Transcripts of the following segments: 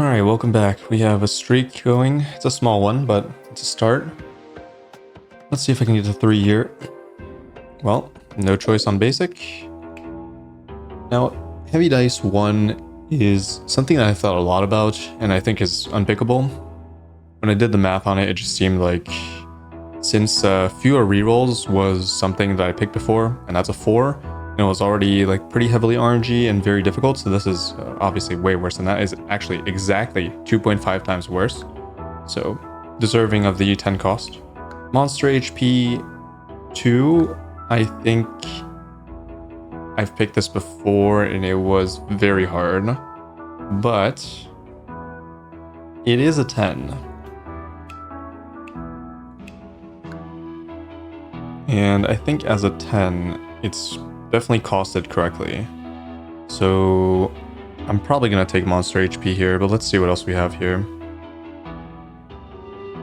Alright, welcome back. We have a streak going. It's a small one, but it's a start. Let's see if I can get to 3 here. Well, no choice on basic. Now, heavy dice 1 is something that I thought a lot about, and I think is unpickable. When I did the math on it, it just seemed like since fewer rerolls was something that I picked before, and that's a 4, and it was already like pretty heavily RNG and very difficult, so this is obviously way worse than that. Is actually exactly 2.5 times worse, so deserving of the 10 cost. Monster HP 2, I think I've picked this before and it was very hard, but it is a 10. And I think as a 10, it's definitely costed correctly. So I'm probably going to take Monster HP here, but let's see what else we have here.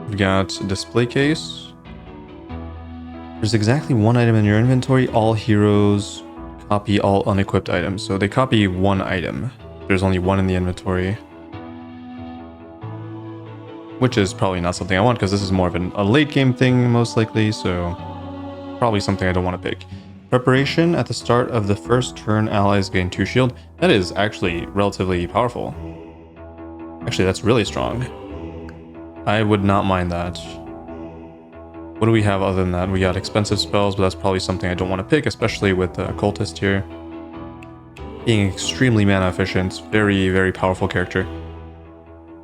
We've got Display Case. There's exactly 1 item in your inventory. All heroes copy all unequipped items. So they copy 1 item. There's only 1 in the inventory. Which is probably not something I want because this is more of a late game thing most likely, so probably something I don't want to pick. Preparation. At the start of the first turn, allies gain 2 shield. That is actually relatively powerful. Actually, that's really strong. I would not mind that. What do we have other than that? We got expensive spells, but that's probably something I don't want to pick, especially with the Cultist here. Being extremely mana efficient. Very, very powerful character.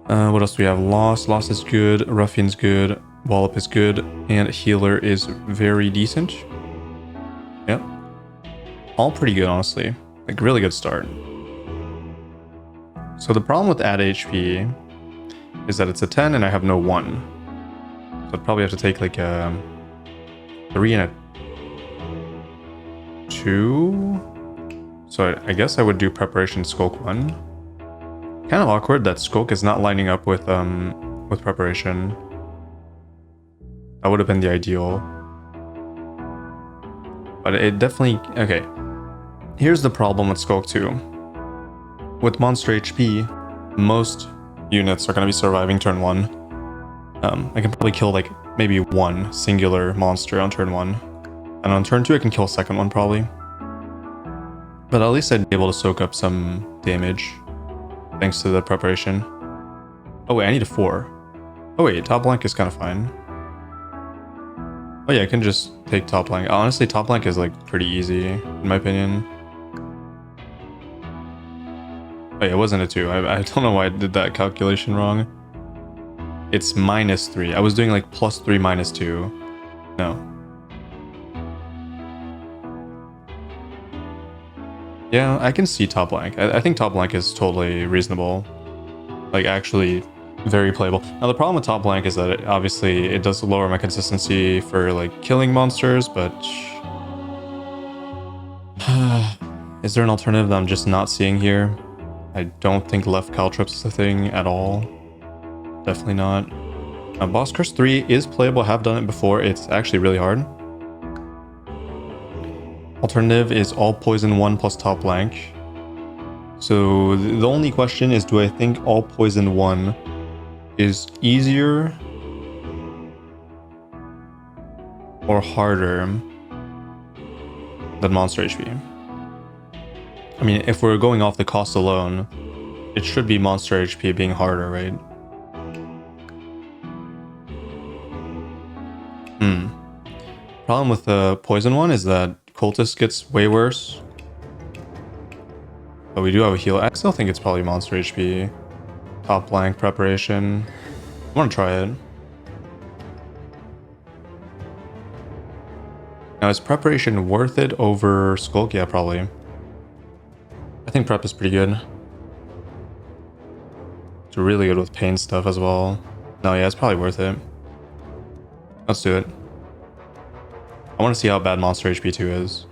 What else do we have? Loss. Loss is good. Ruffian's good. Wallop is good. And Healer is very decent. Yep. All pretty good, honestly. Like, really good start. So the problem with add HP is that it's a 10 and I have no 1. So I'd probably have to take like a 3 and a 2. So I guess I would do Preparation Skulk 1. Kind of awkward that Skulk is not lining up with Preparation. That would have been the ideal. But it definitely... Okay. Here's the problem with Skulk 2. With Monster HP, most units are going to be surviving turn 1. I can probably kill like maybe 1 singular monster on turn 1. And on turn 2 I can kill a second one probably. But at least I'd be able to soak up some damage. Thanks to the preparation. Oh wait, I need a 4. Oh wait, top blank is kind of fine. Oh yeah, I can just take top blank. Honestly, top blank is like pretty easy, in my opinion. Oh yeah, it wasn't a 2. I don't know why I did that calculation wrong. It's -3. I was doing like +3, -2. No. Yeah, I can see top blank. I think top blank is totally reasonable. Like, actually very playable. Now the problem with top blank is that it does lower my consistency for like killing monsters, but is there an alternative that I'm just not seeing here? I don't think left caltrips is a thing at all. Definitely not. Boss Curse 3 is playable. I have done it before. It's actually really hard. Alternative is all poison 1 plus top blank. So the only question is, do I think all poison 1 is easier or harder than Monster HP? I mean, if we're going off the cost alone, it should be Monster HP being harder, right? Problem with the poison one is that Cultist gets way worse. But we do have a heal. I still think it's probably Monster HP. Top blank preparation. I want to try it. Now, is preparation worth it over Skulk? Yeah, probably. I think prep is pretty good. It's really good with pain stuff as well. No, yeah, it's probably worth it. Let's do it. I want to see how bad Monster HP 2 is.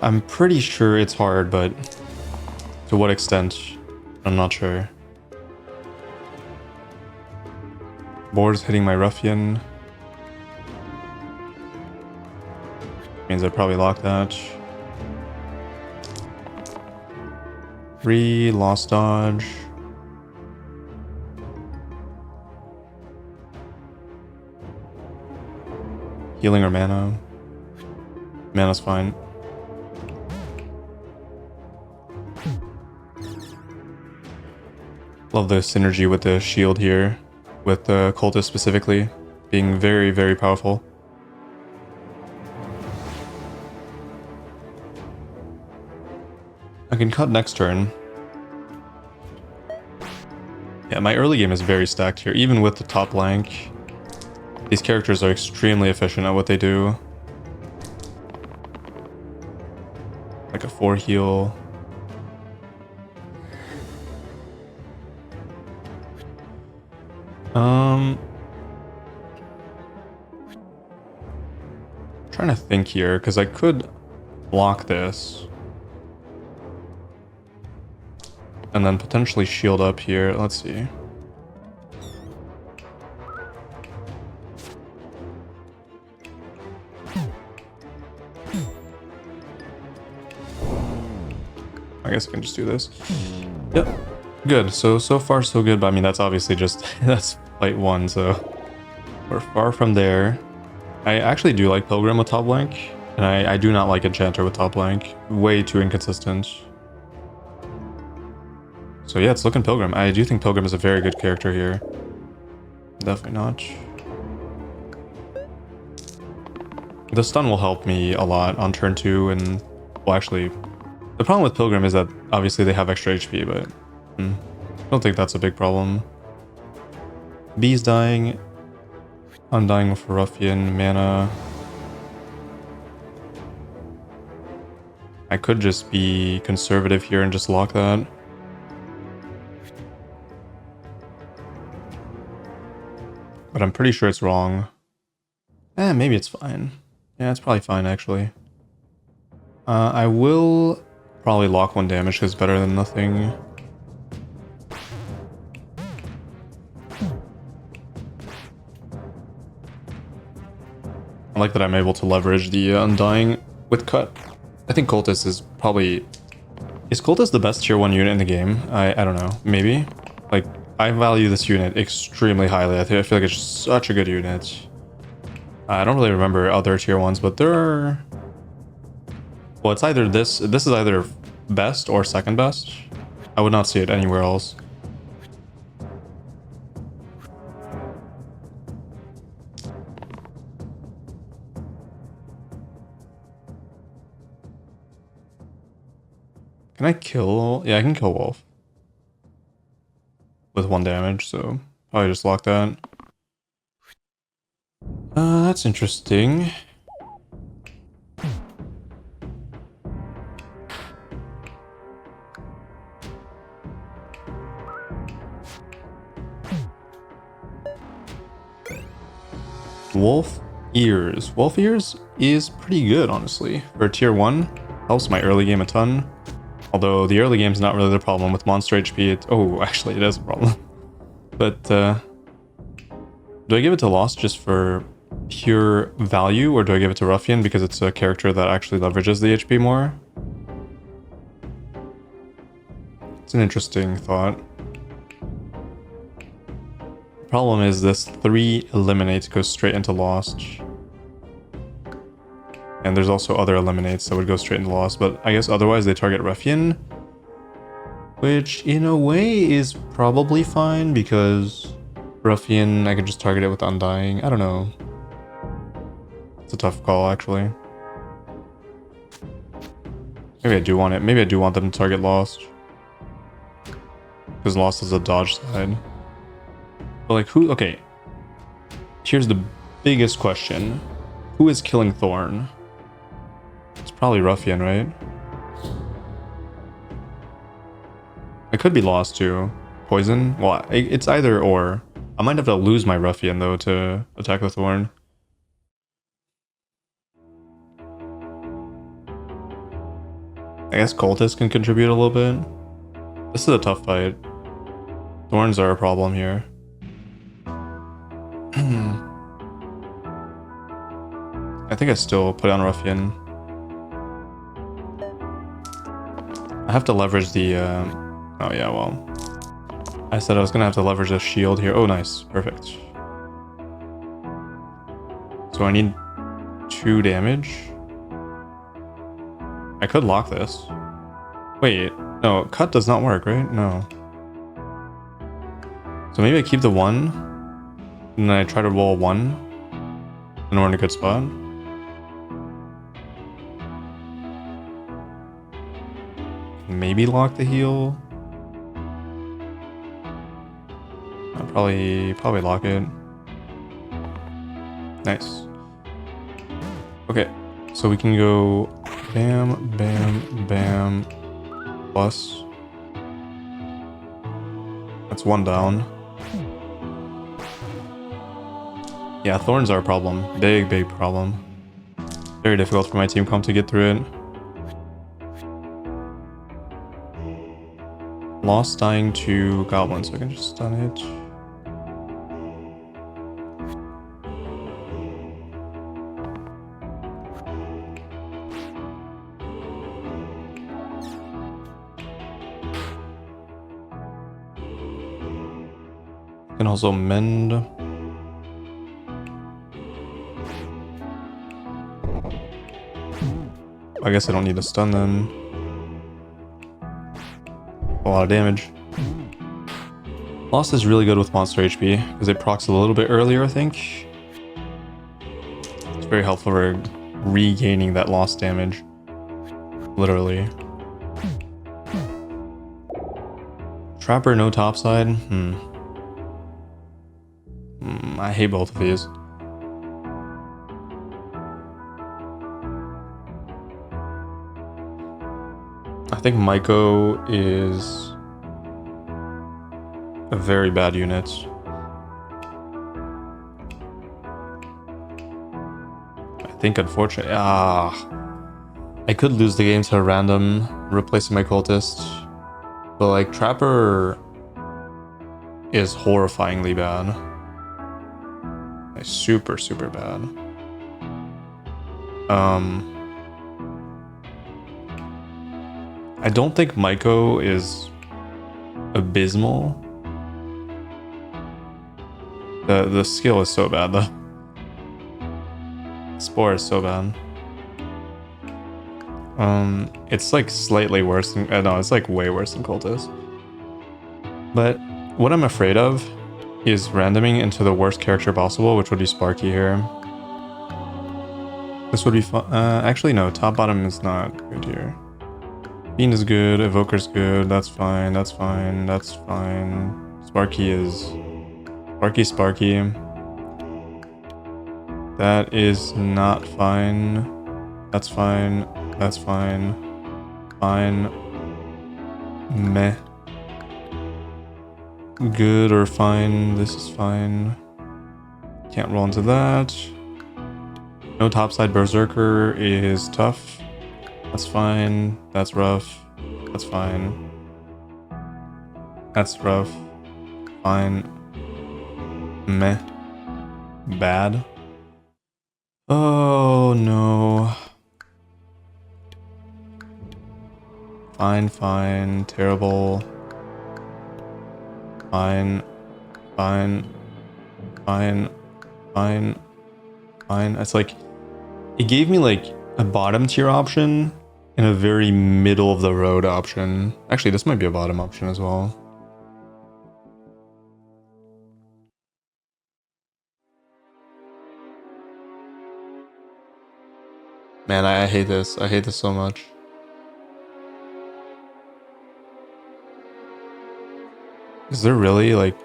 I'm pretty sure it's hard, but to what extent? I'm not sure. Board is hitting my Ruffian. Means I probably lock that. 3, lost dodge. Healing or mana? Mana's fine. Love the synergy with the shield here, with the cultist specifically, being very, very powerful. I can cut next turn. Yeah, my early game is very stacked here, even with the top blank. These characters are extremely efficient at what they do. Like a 4 heal. Trying to think here, because I could block this. And then potentially shield up here. Let's see. I guess I can just do this. Yep. Good. So far so good, but I mean, that's obviously just, that's fight 1, so we're far from there. I actually do like Pilgrim with top blank, and I do not like Enchanter with top blank. Way too inconsistent. So yeah, it's looking Pilgrim. I do think Pilgrim is a very good character here. Definitely not. The stun will help me a lot on turn 2, and well, actually, the problem with Pilgrim is that obviously they have extra HP, but I don't think that's a big problem. B's dying. I'm dying for Ruffian, mana. I could just be conservative here and just lock that. But I'm pretty sure it's wrong. Maybe it's fine. Yeah, it's probably fine, actually. I will probably lock 1 damage because it's better than nothing. I like that I'm able to leverage the Undying with cut. I think Cultist is probably... Is Cultist the best tier 1 unit in the game? I don't know. Maybe? Like, I value this unit extremely highly. I feel like it's such a good unit. I don't really remember other tier 1s, but there are... Well, it's either this... This is either best or second best. I would not see it anywhere else. Can I kill... Yeah, I can kill Wolf. With 1 damage, so probably just lock that. That's interesting. Wolf Ears. Wolf Ears is pretty good, honestly. For tier 1, helps my early game a ton. Although the early game's not really the problem with monster HP. Oh, actually it is a problem. But do I give it to Lost just for pure value, or do I give it to Ruffian because it's a character that actually leverages the HP more? It's an interesting thought. The problem is this 3 eliminates goes straight into Lost. And there's also other eliminates that would go straight into Lost, but I guess otherwise they target Ruffian. Which, in a way, is probably fine, because Ruffian, I could just target it with Undying. I don't know. It's a tough call, actually. Maybe I do want it. Maybe I do want them to target Lost. Because Lost is a dodge side. But, like, who... Okay. Here's the biggest question. Who is killing Thorn? It's probably Ruffian, right? It could be Lost too. Poison? Well, it's either or. I might have to lose my Ruffian though to attack the Thorn. I guess Cultist can contribute a little bit. This is a tough fight. Thorns are a problem here. I think I still put on Ruffian. I have to leverage the, oh yeah, well. I said I was gonna have to leverage a shield here. Oh, nice. Perfect. So I need 2 damage. I could lock this. Wait, no, cut does not work, right? No. So maybe I keep the 1, and then I try to roll 1, and we're in a good spot. Maybe lock the heal. I'll probably lock it. Nice. Okay, so we can go bam, bam, bam, plus. That's 1 down. Yeah, thorns are a problem. Big, big problem. Very difficult for my team comp to get through it. Lost dying to goblin, so I can just stun it. Can also mend. I guess I don't need to stun them. A lot of damage. Lost is really good with monster HP because it procs a little bit earlier, I think. It's very helpful for regaining that lost damage. Literally. Trapper, no topside. I hate both of these. I think Maiko is a very bad unit. I think unfortunately, I could lose the game to a random replacing my cultist, but like Trapper is horrifyingly bad. Like super, super bad. I don't think Maiko is abysmal. The skill is so bad though. Spore is so bad. It's like slightly worse than, no, it's like way worse than Cultist. But what I'm afraid of is randoming into the worst character possible, which would be Sparky here. This would be fun. Actually, no, top bottom is not good here. Fiend is good, Evoker's good, that's fine, that's fine, that's fine. Sparky is... Sparky. That is not fine. That's fine, that's fine. Fine. Meh. Good or fine, this is fine. Can't roll into that. No topside Berserker is tough. That's fine. That's rough. That's fine. That's rough. Fine. Meh. Bad. Oh no. Fine. Terrible. Fine. It's like, it gave me like a bottom tier option and a very middle of the road option. Actually, this might be a bottom option as well. Man, I hate this. I hate this so much. Is there really like,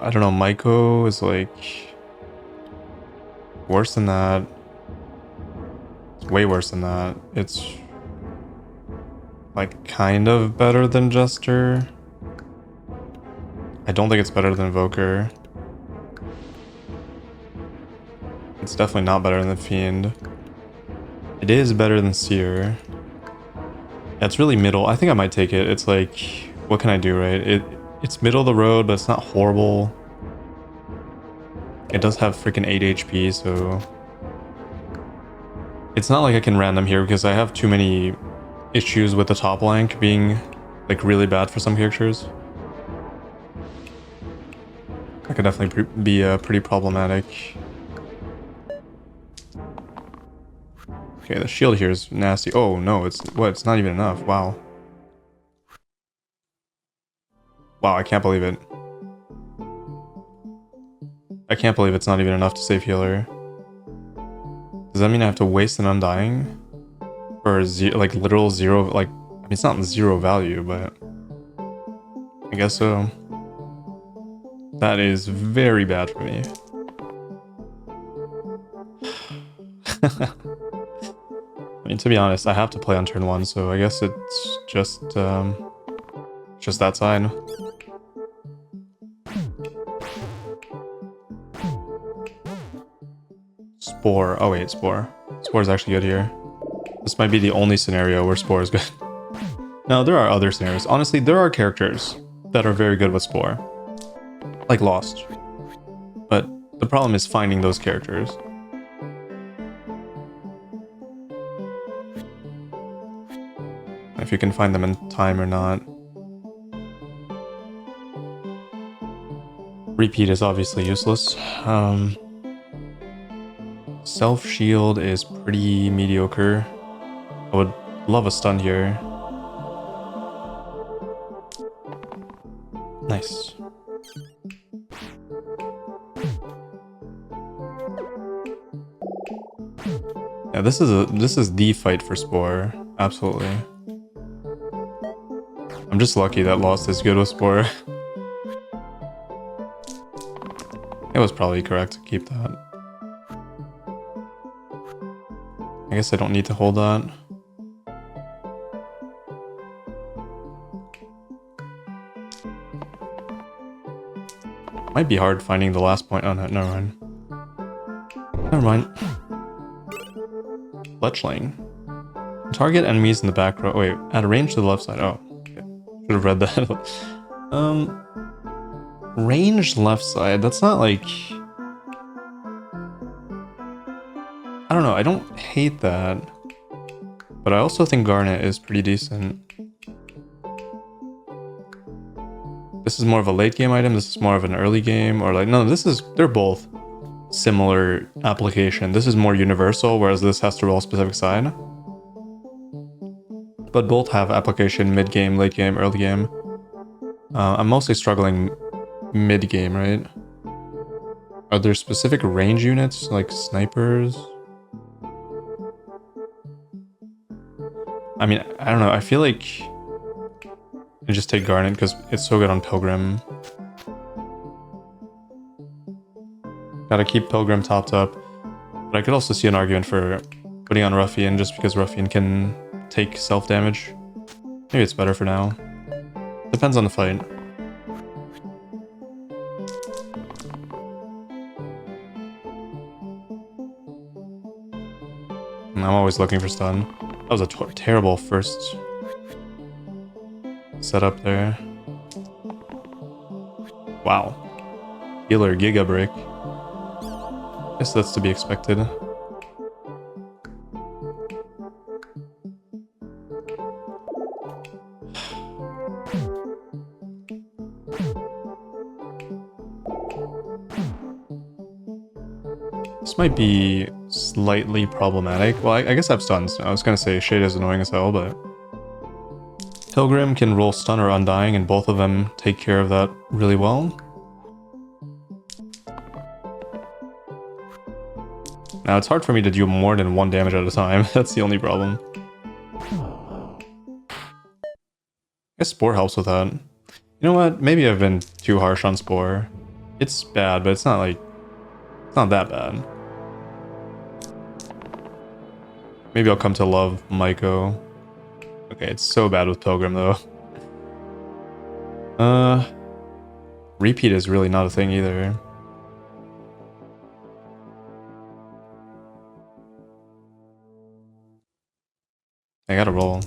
I don't know, Maiko is like worse than that. It's way worse than that. It's like kind of better than Jester. I don't think it's better than Evoker. It's definitely not better than Fiend. It is better than Seer. Yeah, it's really middle. I think I might take it. It's like, what can I do, right? It's middle of the road, but it's not horrible. It does have freaking 8 HP, so... It's not like I can random here because I have too many issues with the top rank being like really bad for some characters. That could definitely be pretty problematic. Okay, the shield here is nasty. Oh no, it's what? It's not even enough. Wow. Wow, I can't believe it. I can't believe it's not even enough to save healer. Does that mean I have to waste an undying? For like literal zero, like, I mean, it's not zero value, but I guess so. That is very bad for me. I mean, to be honest, I have to play on turn 1, so I guess it's just that side. Spore. Oh wait, Spore. Spore is actually good here. This might be the only scenario where Spore is good. No, there are other scenarios. Honestly, there are characters that are very good with Spore. Like Lost. But the problem is finding those characters. If you can find them in time or not. Repeat is obviously useless. Self-shield is pretty mediocre. I would love a stun here. Nice. Yeah, this is the fight for Spore. Absolutely. I'm just lucky that Lost is good with Spore. It was probably correct to keep that. I guess I don't need to hold that. Might be hard finding the last point. Oh no, never mind. Never mind. Fletchling. Target enemies in the back row. Wait, at a range to the left side. Oh, okay. Should have read that. Range left side. That's not like. I don't know. I don't hate that, but I also think Garnet is pretty decent. This is more of a late game item. This is more of an early game, or like no. They're both similar application. This is more universal, whereas this has to roll a specific side. But both have application mid game, late game, early game. I'm mostly struggling mid game, right? Are there specific range units like snipers? I mean, I don't know. I feel like I just take Garnet because it's so good on Pilgrim. Gotta keep Pilgrim topped up. But I could also see an argument for putting on Ruffian just because Ruffian can take self-damage. Maybe it's better for now. Depends on the fight. I'm always looking for stun. That was a terrible first setup there. Wow. Healer Giga Break. Guess that's to be expected. This might be slightly problematic. Well, I guess I have stuns. I was gonna say Shade is annoying as hell, but Pilgrim can roll stun or undying, and both of them take care of that really well. Now, it's hard for me to do more than 1 damage at a time. That's the only problem. I guess Spore helps with that. You know what? Maybe I've been too harsh on Spore. It's bad, but it's not like... It's not that bad. Maybe I'll come to love Maiko. Okay, it's so bad with Pilgrim, though. Repeat is really not a thing either. I gotta roll.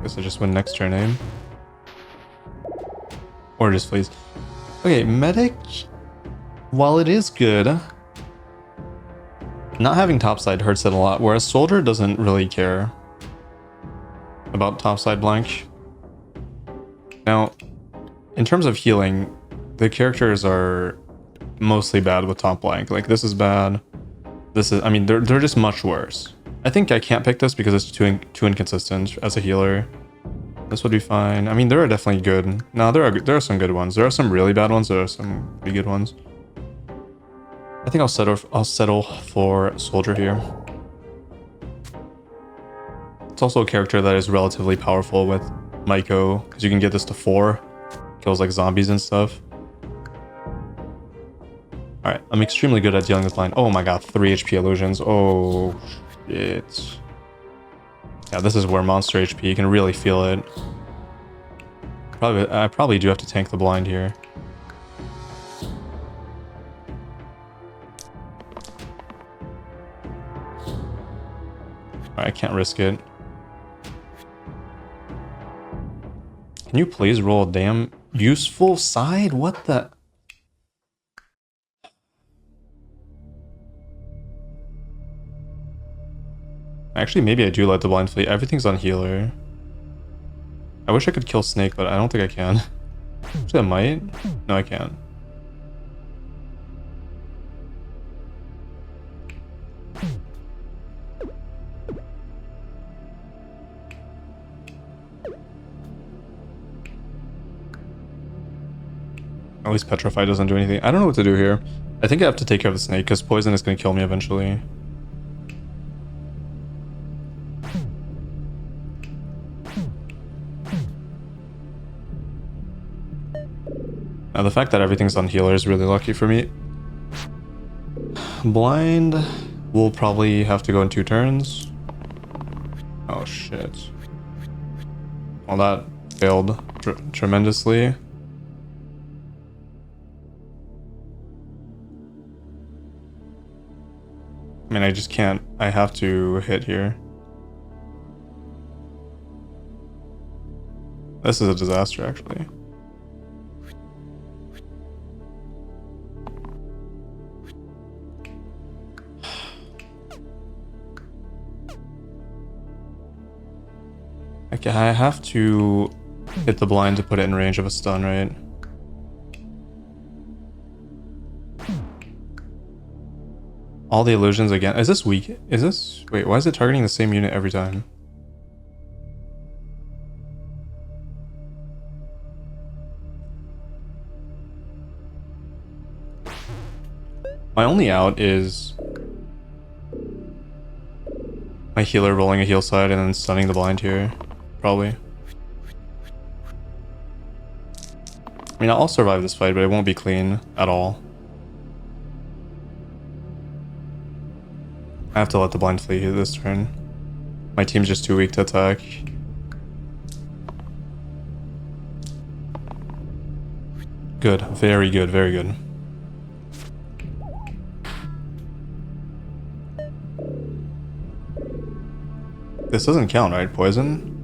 Guess I just win next turn, aim. Or just please. Okay, Okay, medic, while it is good, not having topside hurts it a lot, whereas soldier doesn't really care about topside blank. Now, in terms of healing, the characters are mostly bad with top blank. Like, this is bad. This is, I mean, they're just much worse. I think I can't pick this because it's too inconsistent as a healer. This would be fine. I mean, there are definitely good. No, there are some good ones. There are some really bad ones. There are some pretty good ones. I think I'll settle for soldier here. It's also a character that is relatively powerful with Maiko, because you can get this to 4. Kills like zombies and stuff. Alright, I'm extremely good at dealing with blind. Oh my god, 3 HP illusions. Oh shit. Yeah, this is where monster HP, you can really feel it. I probably do have to tank the blind here. Alright, I can't risk it. Can you please roll a damn useful side? What the? Actually, maybe I do let the blind flee. Everything's on healer. I wish I could kill Snake, but I don't think I can. Actually, I might. No, I can't. At least Petrify doesn't do anything. I don't know what to do here. I think I have to take care of the Snake because poison is going to kill me eventually. Now, the fact that everything's on healer is really lucky for me. Blind will probably have to go in 2 turns. Oh shit. Well, that failed tremendously. I mean, I just can't. I have to hit here. This is a disaster, actually. Okay, I have to hit the blind to put it in range of a stun, right? All the illusions again. Is this weak? Is this... Wait, why is it targeting the same unit every time? My only out is my healer rolling a heal side and then stunning the blind here. Probably. I mean, I'll survive this fight, but it won't be clean at all. I have to let the blind flee here this turn. My team's just too weak to attack. Good. Very good. Very good. This doesn't count, right? Poison?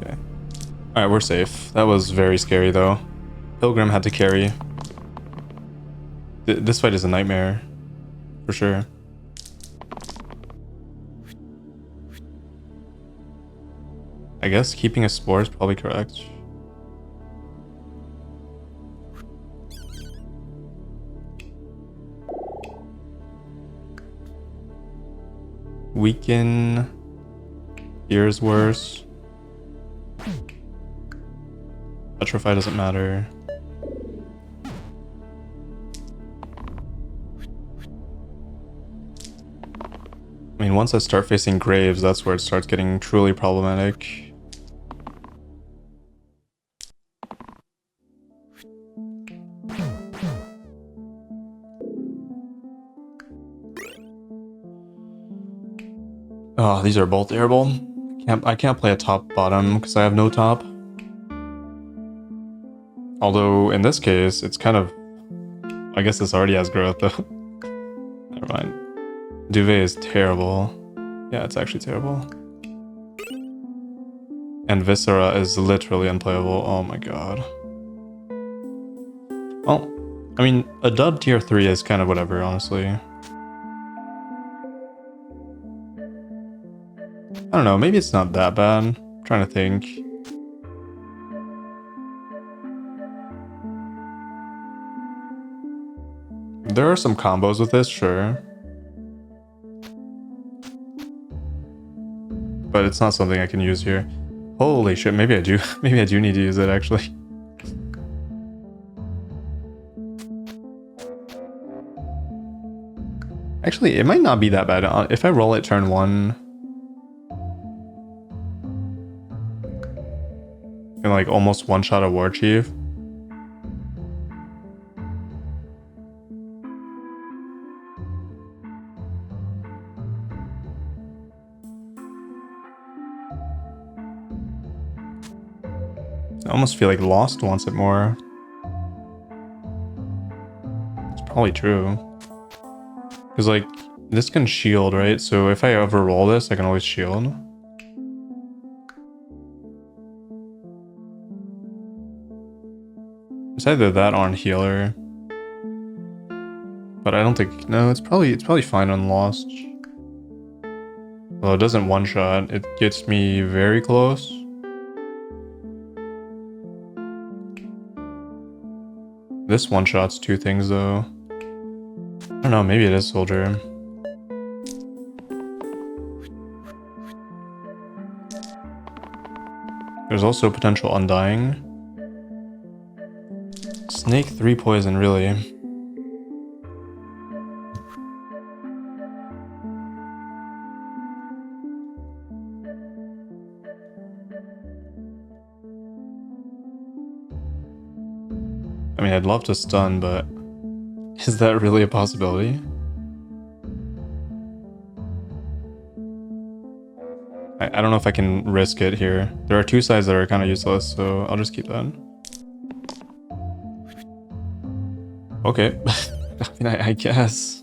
Okay. Alright, we're safe. That was very scary, though. Pilgrim had to carry. This fight is a nightmare. For sure. I guess keeping a spore is probably correct. Weaken. Here's worse. Petrify doesn't matter. I mean, once I start facing Graves, that's where it starts getting truly problematic. Oh, these are both terrible. I can't play a top bottom because I have no top. Although in this case, it's kind of... I guess this already has growth though. Never mind. Duvet is terrible. Yeah, it's actually terrible. And Viscera is literally unplayable. Oh my god. Well, I mean, a dud tier 3 is kind of whatever, honestly. I don't know, maybe it's not that bad. I'm trying to think. There are some combos with this, sure. But it's not something I can use here. Holy shit, maybe I do. Maybe I do need to use it, actually. Actually, it might not be that bad. If I roll it turn 1... and like almost one-shot a war chief. I almost feel like Lost wants it more. It's probably true. Because like, this can shield, right? So if I ever roll this, I can always shield. It's either that or on healer. But I don't think... No, it's probably fine on Lost. Well, it doesn't one-shot. It gets me very close. This one-shots 2 things, though. I don't know, maybe it is Soldier. There's also potential Undying. Snake 3 poison, really. I mean, I'd love to stun, but is that really a possibility? I don't know if I can risk it here. There are 2 sides that are kind of useless, so I'll just keep that. Okay. I mean, I guess.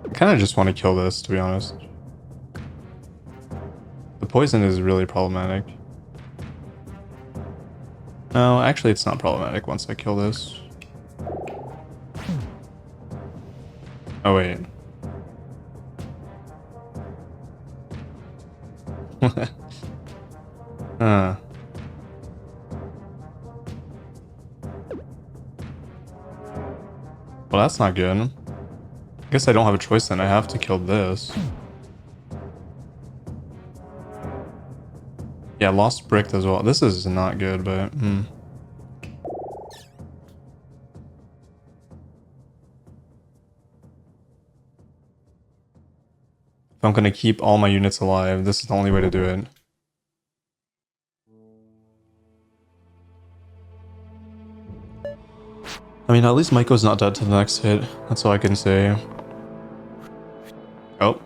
I kind of just want to kill this, to be honest. The poison is really problematic. No, actually it's not problematic once I kill this. Oh wait. Well, that's not good. I guess I don't have a choice then. I have to kill this. Yeah, lost brick as well. This is not good, but... If I'm gonna keep all my units alive, this is the only way to do it. I mean, at least Maiko's not dead to the next hit. That's all I can say. Oh.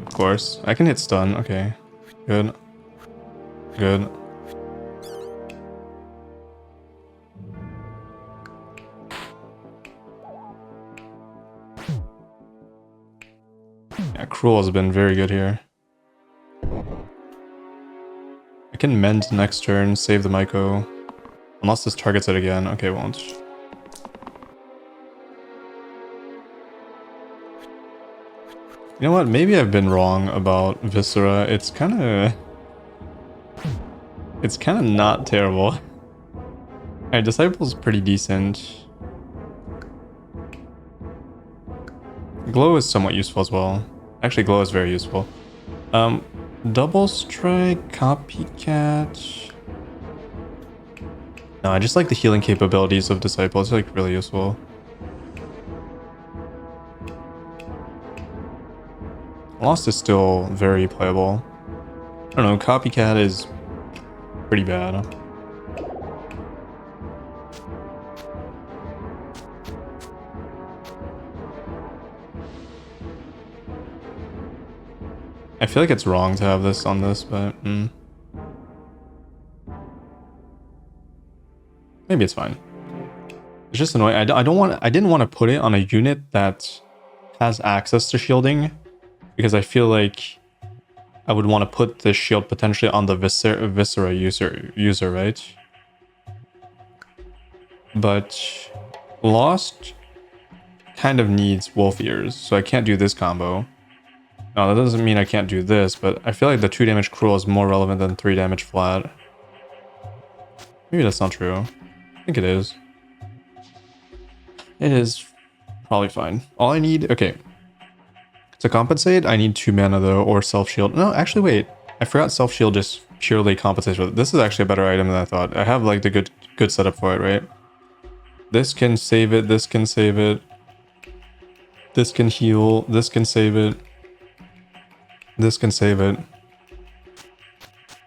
Of course. I can hit stun. Okay. Good. Good. Yeah, Cruel has been very good here. I can mend next turn, save the Maiko. Unless this targets it again. Okay, it won't. You know what? Maybe I've been wrong about Viscera. It's kind of not terrible. Alright, Disciple's pretty decent. Glow is somewhat useful as well. Actually, Glow is very useful. Double Strike, Copycat... No, I just like the healing capabilities of Disciple. It's like really useful. Lost is still very playable. I don't know, Copycat is pretty bad. I feel like it's wrong to have this on this, but maybe it's fine. It's just annoying. I didn't want to put it on a unit that has access to shielding, because I feel like I would want to put this shield potentially on the Viscera user, right? But Lost kind of needs wolf ears, so I can't do this combo. No, that doesn't mean I can't do this, but I feel like the 2 damage cruel is more relevant than 3 damage flat. Maybe that's not true. I think it is. It is probably fine. All I need... Okay. To compensate, I need 2 mana though, or self-shield. No, actually wait. I forgot self-shield just purely compensates for it. This is actually a better item than I thought. I have like the good setup for it, right? This can save it, this can save it. This can heal, this can save it. This can save it.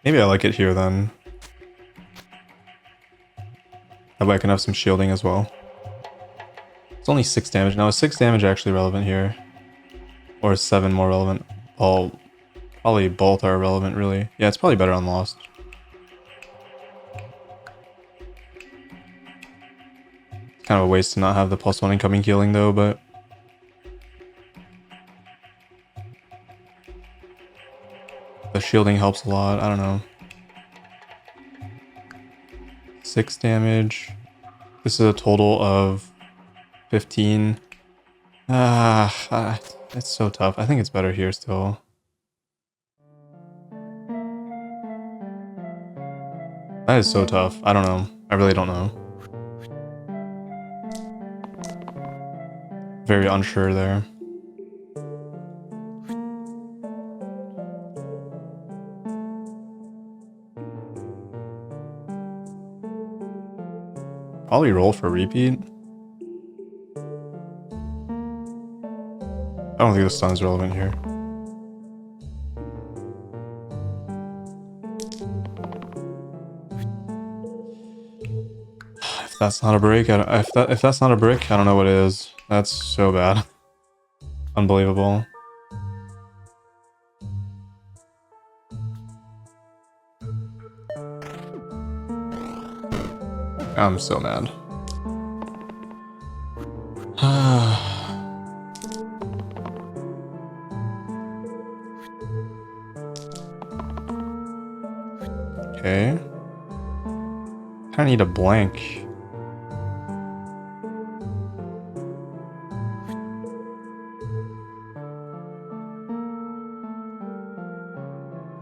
Maybe I like it here then. That way I can have some shielding as well. It's only 6 damage. Now is 6 damage actually relevant here? Or is 7 more relevant? Oh, probably both are relevant really. Yeah, it's probably better on Lost. It's kind of a waste to not have the +1 incoming healing though, but... the shielding helps a lot, I don't know. 6 damage. This is a total of 15. It's so tough. I think it's better here still. That is so tough. I don't know. I really don't know. Very unsure there. Probably roll for repeat. I don't think the stun is relevant here. If that's not a break, if that's not a brick, I don't know what is. That's so bad. Unbelievable. I'm so mad. Okay. I need a blank.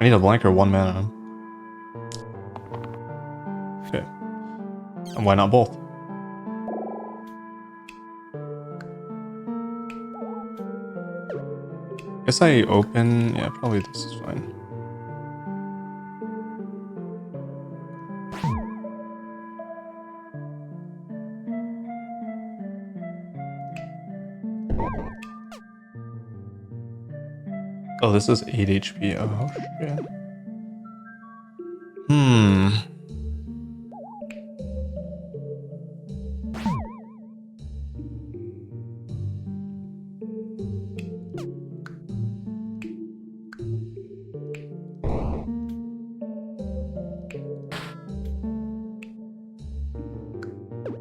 I need a blank or 1 mana. Okay. And why not both? Guess I open... yeah, probably this is fine. Oh, this is 8 HP. Oh, shit.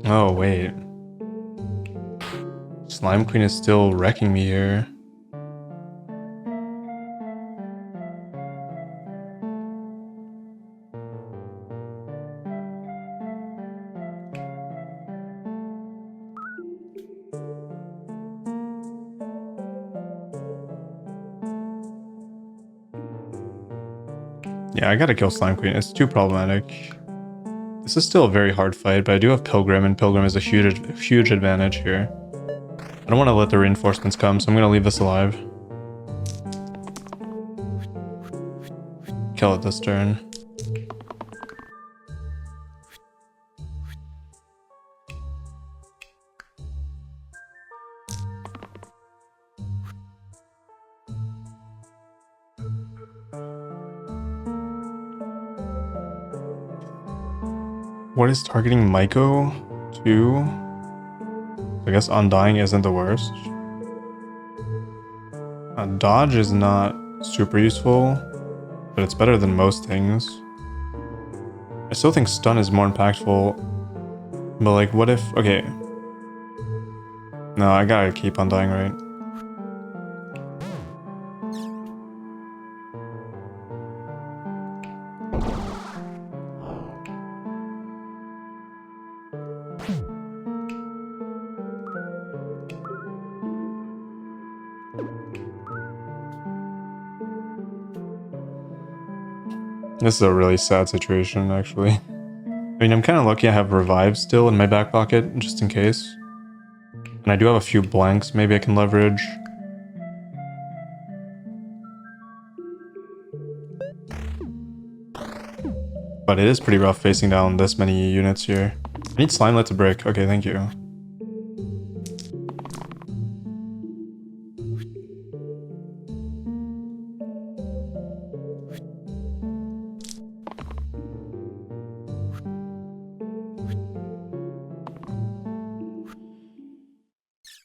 Oh, wait. Slime Queen is still wrecking me here. Yeah, I gotta kill Slime Queen. It's too problematic. This is still a very hard fight, but I do have Pilgrim, and Pilgrim is a huge advantage here. I don't want to let the reinforcements come, so I'm gonna leave this alive. Kill it this turn. What is targeting Maiko? 2? I guess Undying isn't the worst. Dodge is not super useful, but it's better than most things. I still think Stun is more impactful, but like what if... okay. No, I gotta keep Undying, right? This is a really sad situation, actually. I mean, I'm kind of lucky I have revive still in my back pocket, just in case. And I do have a few blanks maybe I can leverage. But it is pretty rough facing down this many units here. I need slime-Lite to break. Okay, thank you.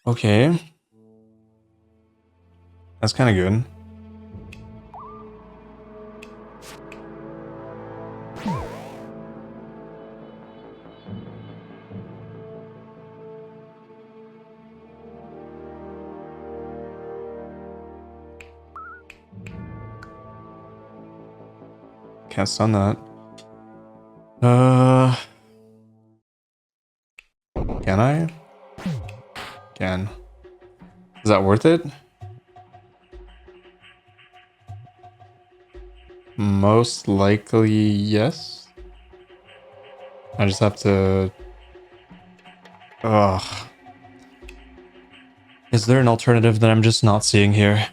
Okay. That's kind of good. Can't stun that. Can I? Can. Is that worth it? Most likely, yes. I just have to... Ugh. Is there an alternative that I'm just not seeing here?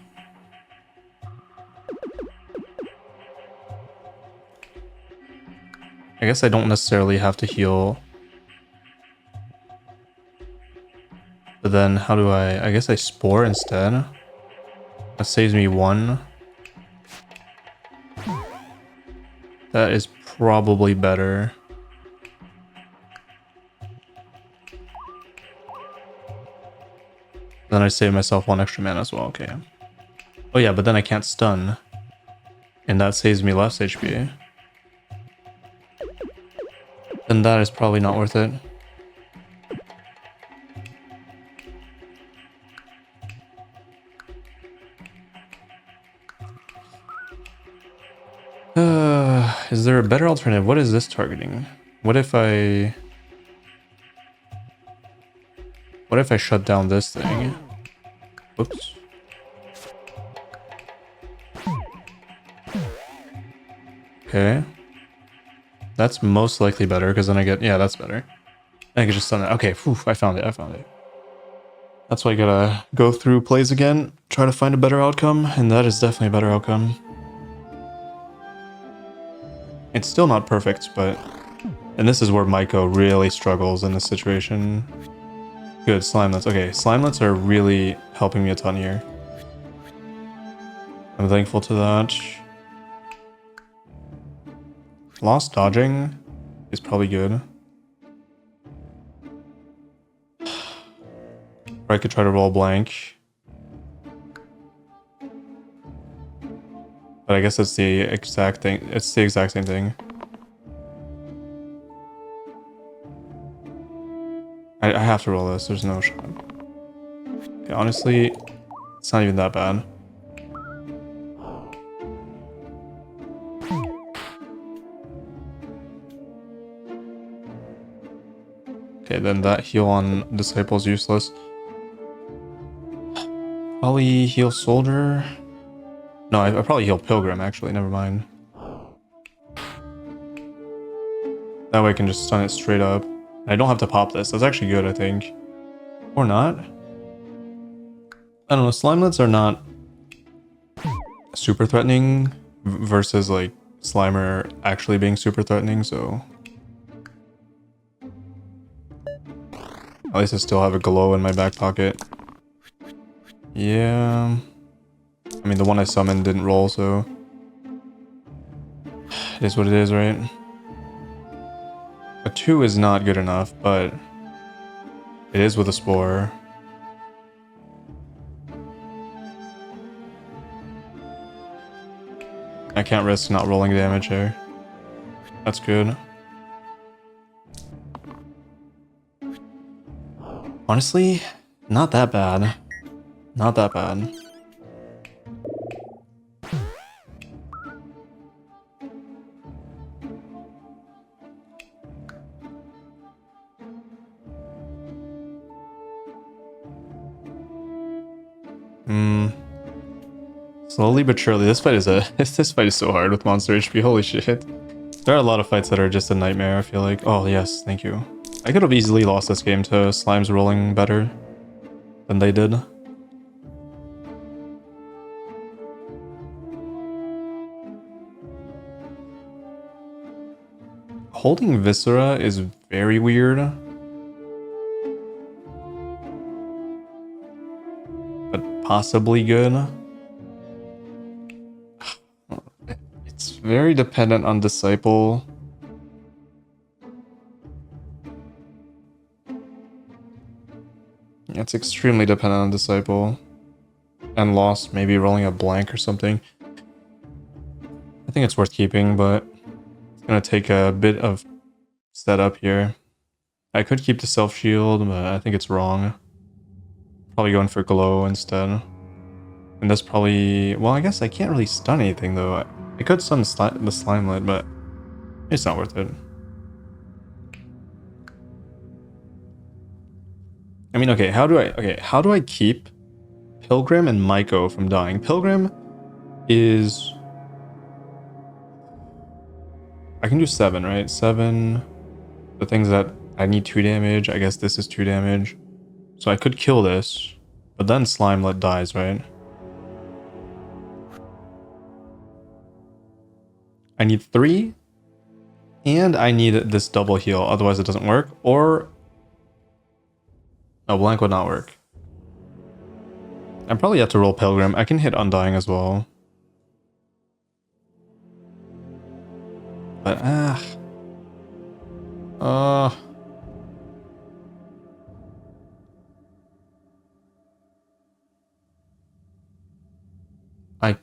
I guess I don't necessarily have to heal. But then how do I guess I spore instead. That saves me 1. That is probably better. Then I save myself 1 extra mana as well, okay. Oh yeah, but then I can't stun. And that saves me less HP. Then that is probably not worth it. Is there a better alternative? What is this targeting? What if I shut down this thing? Whoops. Okay. That's most likely better, because then I get... Yeah, that's better. I can just stun that. Okay, phew, I found it, I found it. That's why I gotta go through plays again, try to find a better outcome, and that is definitely a better outcome. It's still not perfect, but... And this is where Maiko really struggles in this situation. Good, slime-Lites. Okay, slime-Lites are really helping me a ton here. I'm thankful to that. Lost dodging is probably good. Or I could try to roll blank. But I guess it's the exact thing. It's the exact same thing. I have to roll this. There's no shot. Okay, honestly, it's not even that bad. Okay, then that heal on Disciple is useless. Probably heal Soldier. No, I probably heal Pilgrim, actually. Never mind. That way I can just stun it straight up. I don't have to pop this. That's actually good, I think. Or not. I don't know. Slime-Lites are not super threatening versus, like, Slimer actually being super threatening, so... At least I still have a glow in my back pocket. Yeah... I mean, the one I summoned didn't roll, so... It is what it is, right? A 2 is not good enough, but... It is with a Spore. I can't risk not rolling damage here. That's good. Honestly, not that bad. Not that bad. Slowly but surely. This fight is this fight is so hard with monster HP. Holy shit. There are a lot of fights that are just a nightmare, I feel like. Oh yes, thank you. I could have easily lost this game to slimes rolling better than they did. Holding Viscera is very weird. But possibly good. It's very dependent on Disciple. It's extremely dependent on Disciple. And Lost, maybe rolling a blank or something. I think it's worth keeping, but it's gonna take a bit of setup here. I could keep the self-shield, but I think it's wrong. Probably going for glow instead. And that's probably... Well, I guess I can't really stun anything, though. I could stun the Slime-Lite, but it's not worth it. I mean, okay, how do I keep Pilgrim and Maiko from dying? Pilgrim is... I can do 7, right? 7... The things that I need 2 damage, I guess this is 2 damage. So I could kill this, but then Slime-Lite dies, right? I need 3, and I need this double heal, otherwise it doesn't work, or... No, blank would not work. I probably have to roll Pilgrim. I can hit Undying as well. But, I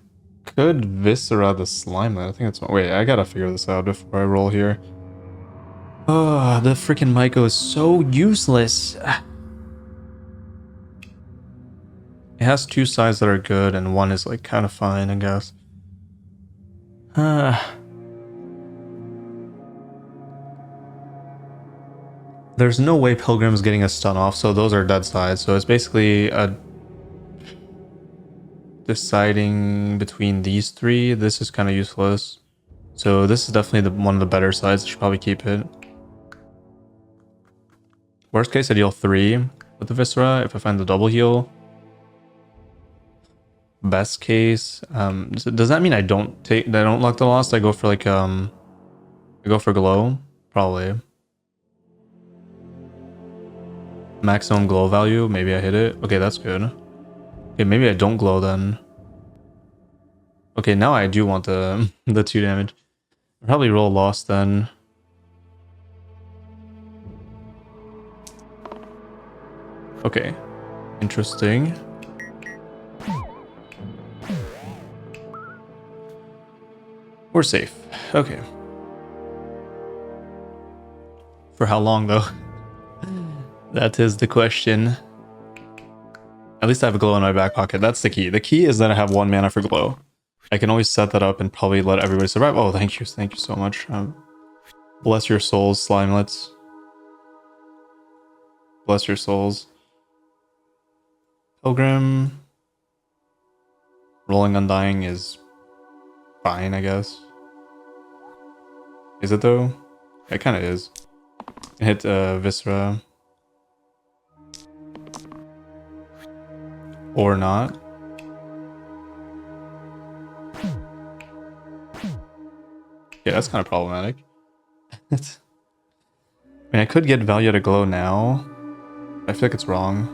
could Viscera the Slime-Lite. I think that's... Wait, I gotta figure this out before I roll here. Oh, the freaking Maiko is so useless. It has 2 sides that are good, and one is like kind of fine, I guess. There's no way Pilgrim's getting a stun off, so those are dead sides. So it's basically a deciding between these 3. This is kind of useless. So this is definitely one of the better sides. I should probably keep it. Worst case, I deal 3 with the Viscera if I find the double heal. Best case, does that mean I don't lock the Lost? I go for like I go for glow, probably. Maximum glow value, maybe I hit it. Okay, that's good. Okay, maybe I don't glow then. Okay, now I do want the 2 damage. I'll probably roll Lost then. Okay, interesting. We're safe. Okay. For how long though? That is the question. At least I have a glow in my back pocket. That's the key. The key is that I have 1 mana for glow. I can always set that up and probably let everybody survive. Oh, thank you so much. Bless your souls, Slimelets. Bless your souls. Pilgrim. Rolling Undying is fine, I guess. Is it though? It kind of is. Hit Viscera. Or not. Yeah, that's kind of problematic. I mean, I could get value to glow now. I feel like it's wrong.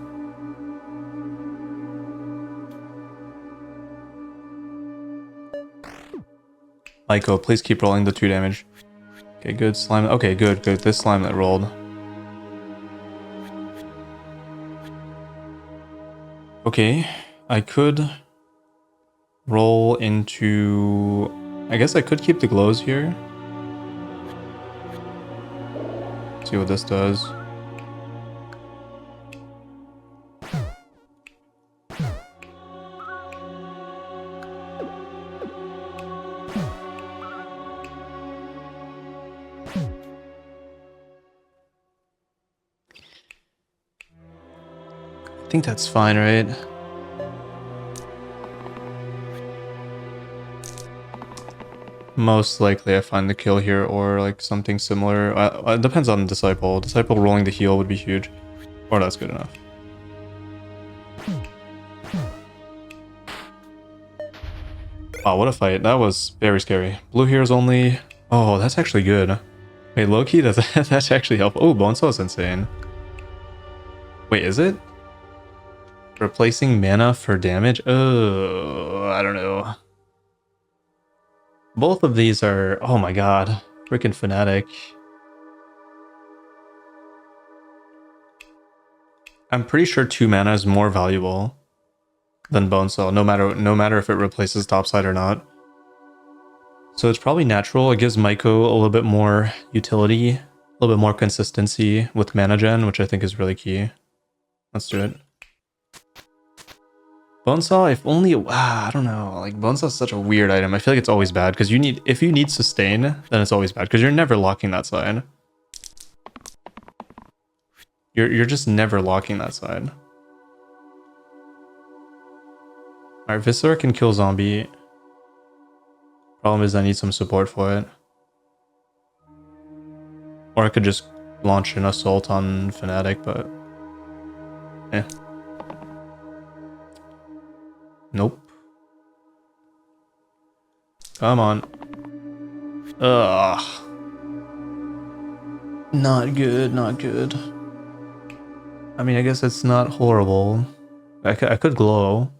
Maiko, please keep rolling the 2 damage. Okay, good slime. Okay, good. This slime that rolled. Okay, I could roll into... I guess I could keep the glows here. See what this does. I think that's fine, right? most likely I find the kill here or like something similar. It depends on Disciple. Disciple rolling the heal would be huge. Or that's good enough. Wow, what a fight. That was very scary. Blue here's only... Oh, that's actually good. Wait, low-key, that's actually helpful. Oh, Bonesaw is insane. Wait, is it? Replacing mana for damage? Oh, I don't know. Both of these are... Oh my god. Freaking Fnatic. I'm pretty sure 2 mana is more valuable than Bonesaw, no matter if it replaces topside or not. So it's probably natural. It gives Maiko a little bit more utility, a little bit more consistency with mana gen, which I think is really key. Let's do it. Bonesaw, if only... I don't know. Like, Bonesaw is such a weird item. I feel like it's always bad, because if you need sustain, then it's always bad, because you're never locking that side. You're just never locking that side. Alright, Viscera can kill zombie. Problem is I need some support for it. Or I could just launch an assault on Fnatic, but... eh. Nope. Come on. Ugh. Not good, not good. I mean, I guess it's not horrible. I could glow.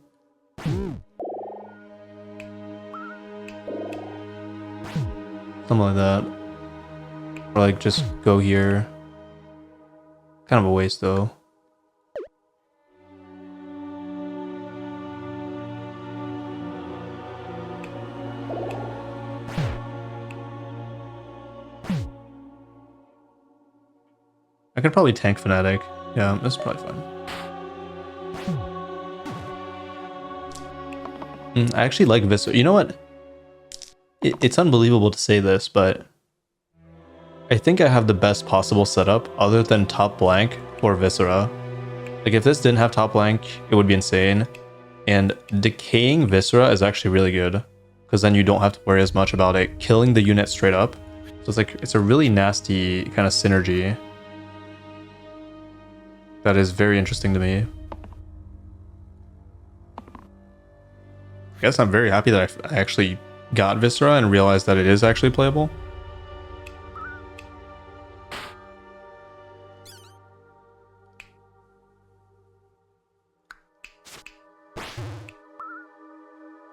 Something like that. Or like just go here. Kind of a waste though. I could probably tank Fnatic. Yeah, that's probably fine. I actually like Viscera. You know what? It's unbelievable to say this, but I think I have the best possible setup other than top blank for Viscera. Like if this didn't have top blank, it would be insane. And decaying Viscera is actually really good, because then you don't have to worry as much about it killing the unit straight up. So it's like, it's a really nasty kind of synergy. That is very interesting to me. I guess I'm very happy that I actually got Viscera and realized that it is actually playable.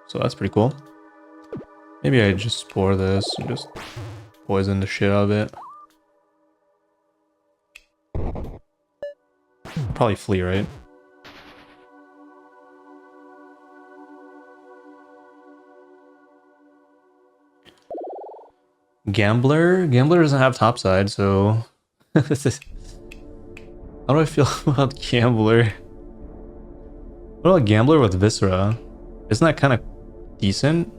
So that's pretty cool. Maybe I just spore this and just poison the shit out of it. Probably flee, right? Gambler doesn't have topside, so how do I feel about Gambler? What about Gambler with Viscera? Isn't that kind of decent?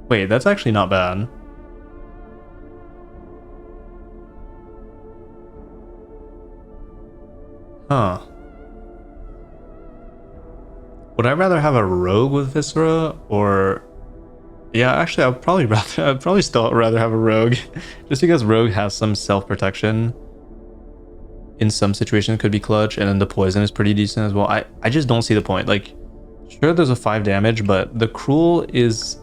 Wait, that's actually not bad. Huh. Would I rather have a rogue with Viscera or... Yeah, actually I'd probably still rather have a rogue. Just because rogue has some self-protection. In some situations it could be clutch, and then the poison is pretty decent as well. I just don't see the point. Like, sure there's a 5 damage, but the cruel is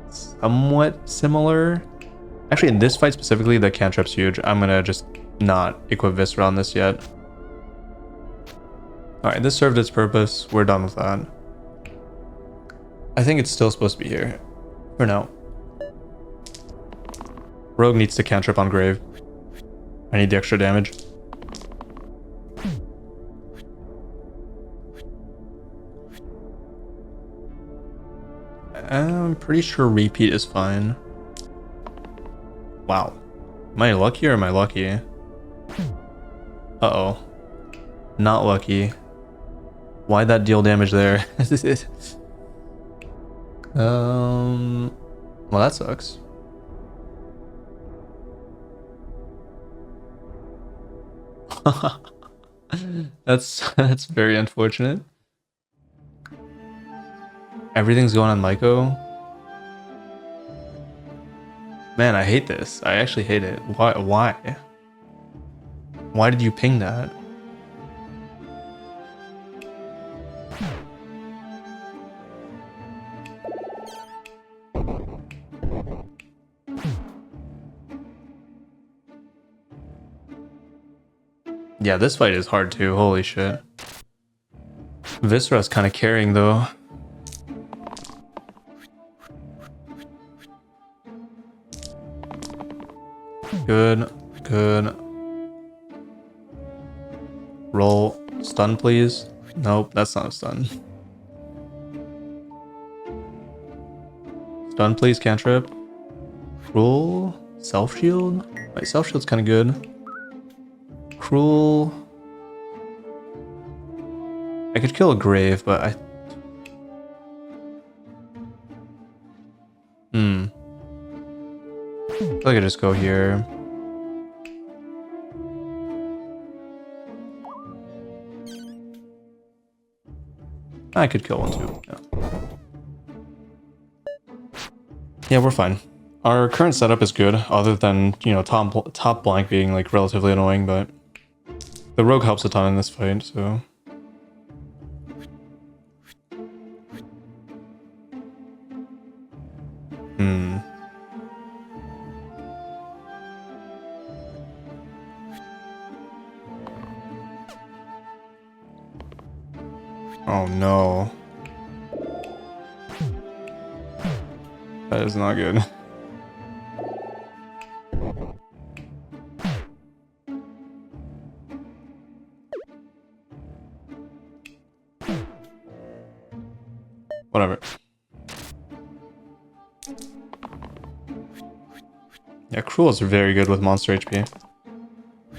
somewhat similar. Actually, in this fight specifically, the cantrip's huge. I'm gonna just not equip Viscera on this yet. Alright, this served its purpose. We're done with that. I think it's still supposed to be here. For now. Rogue needs to cantrip on Grave. I need the extra damage. I'm pretty sure repeat is fine. Wow. Am I lucky or am I lucky? Uh-oh. Not lucky. Why'd that deal damage there? Well, that sucks. That's very unfortunate. Everything's going on Maiko. Man, I hate this. I actually hate it. Why? Why? Why did you ping that? Yeah, this fight is hard too. Holy shit. Viscera's kind of carrying though. Good, good. Roll. Stun, please. Nope, that's not a stun. Stun, please, cantrip. Cruel. Self shield? My self shield's kind of good. Cruel. I could kill a grave, but I. I feel like I just go here. I could kill one too. Yeah, we're fine. Our current setup is good, other than, you know, top blank being like relatively annoying, but the rogue helps a ton in this fight, so. Oh no. That is not good. Whatever. Yeah, Cruels are very good with monster HP.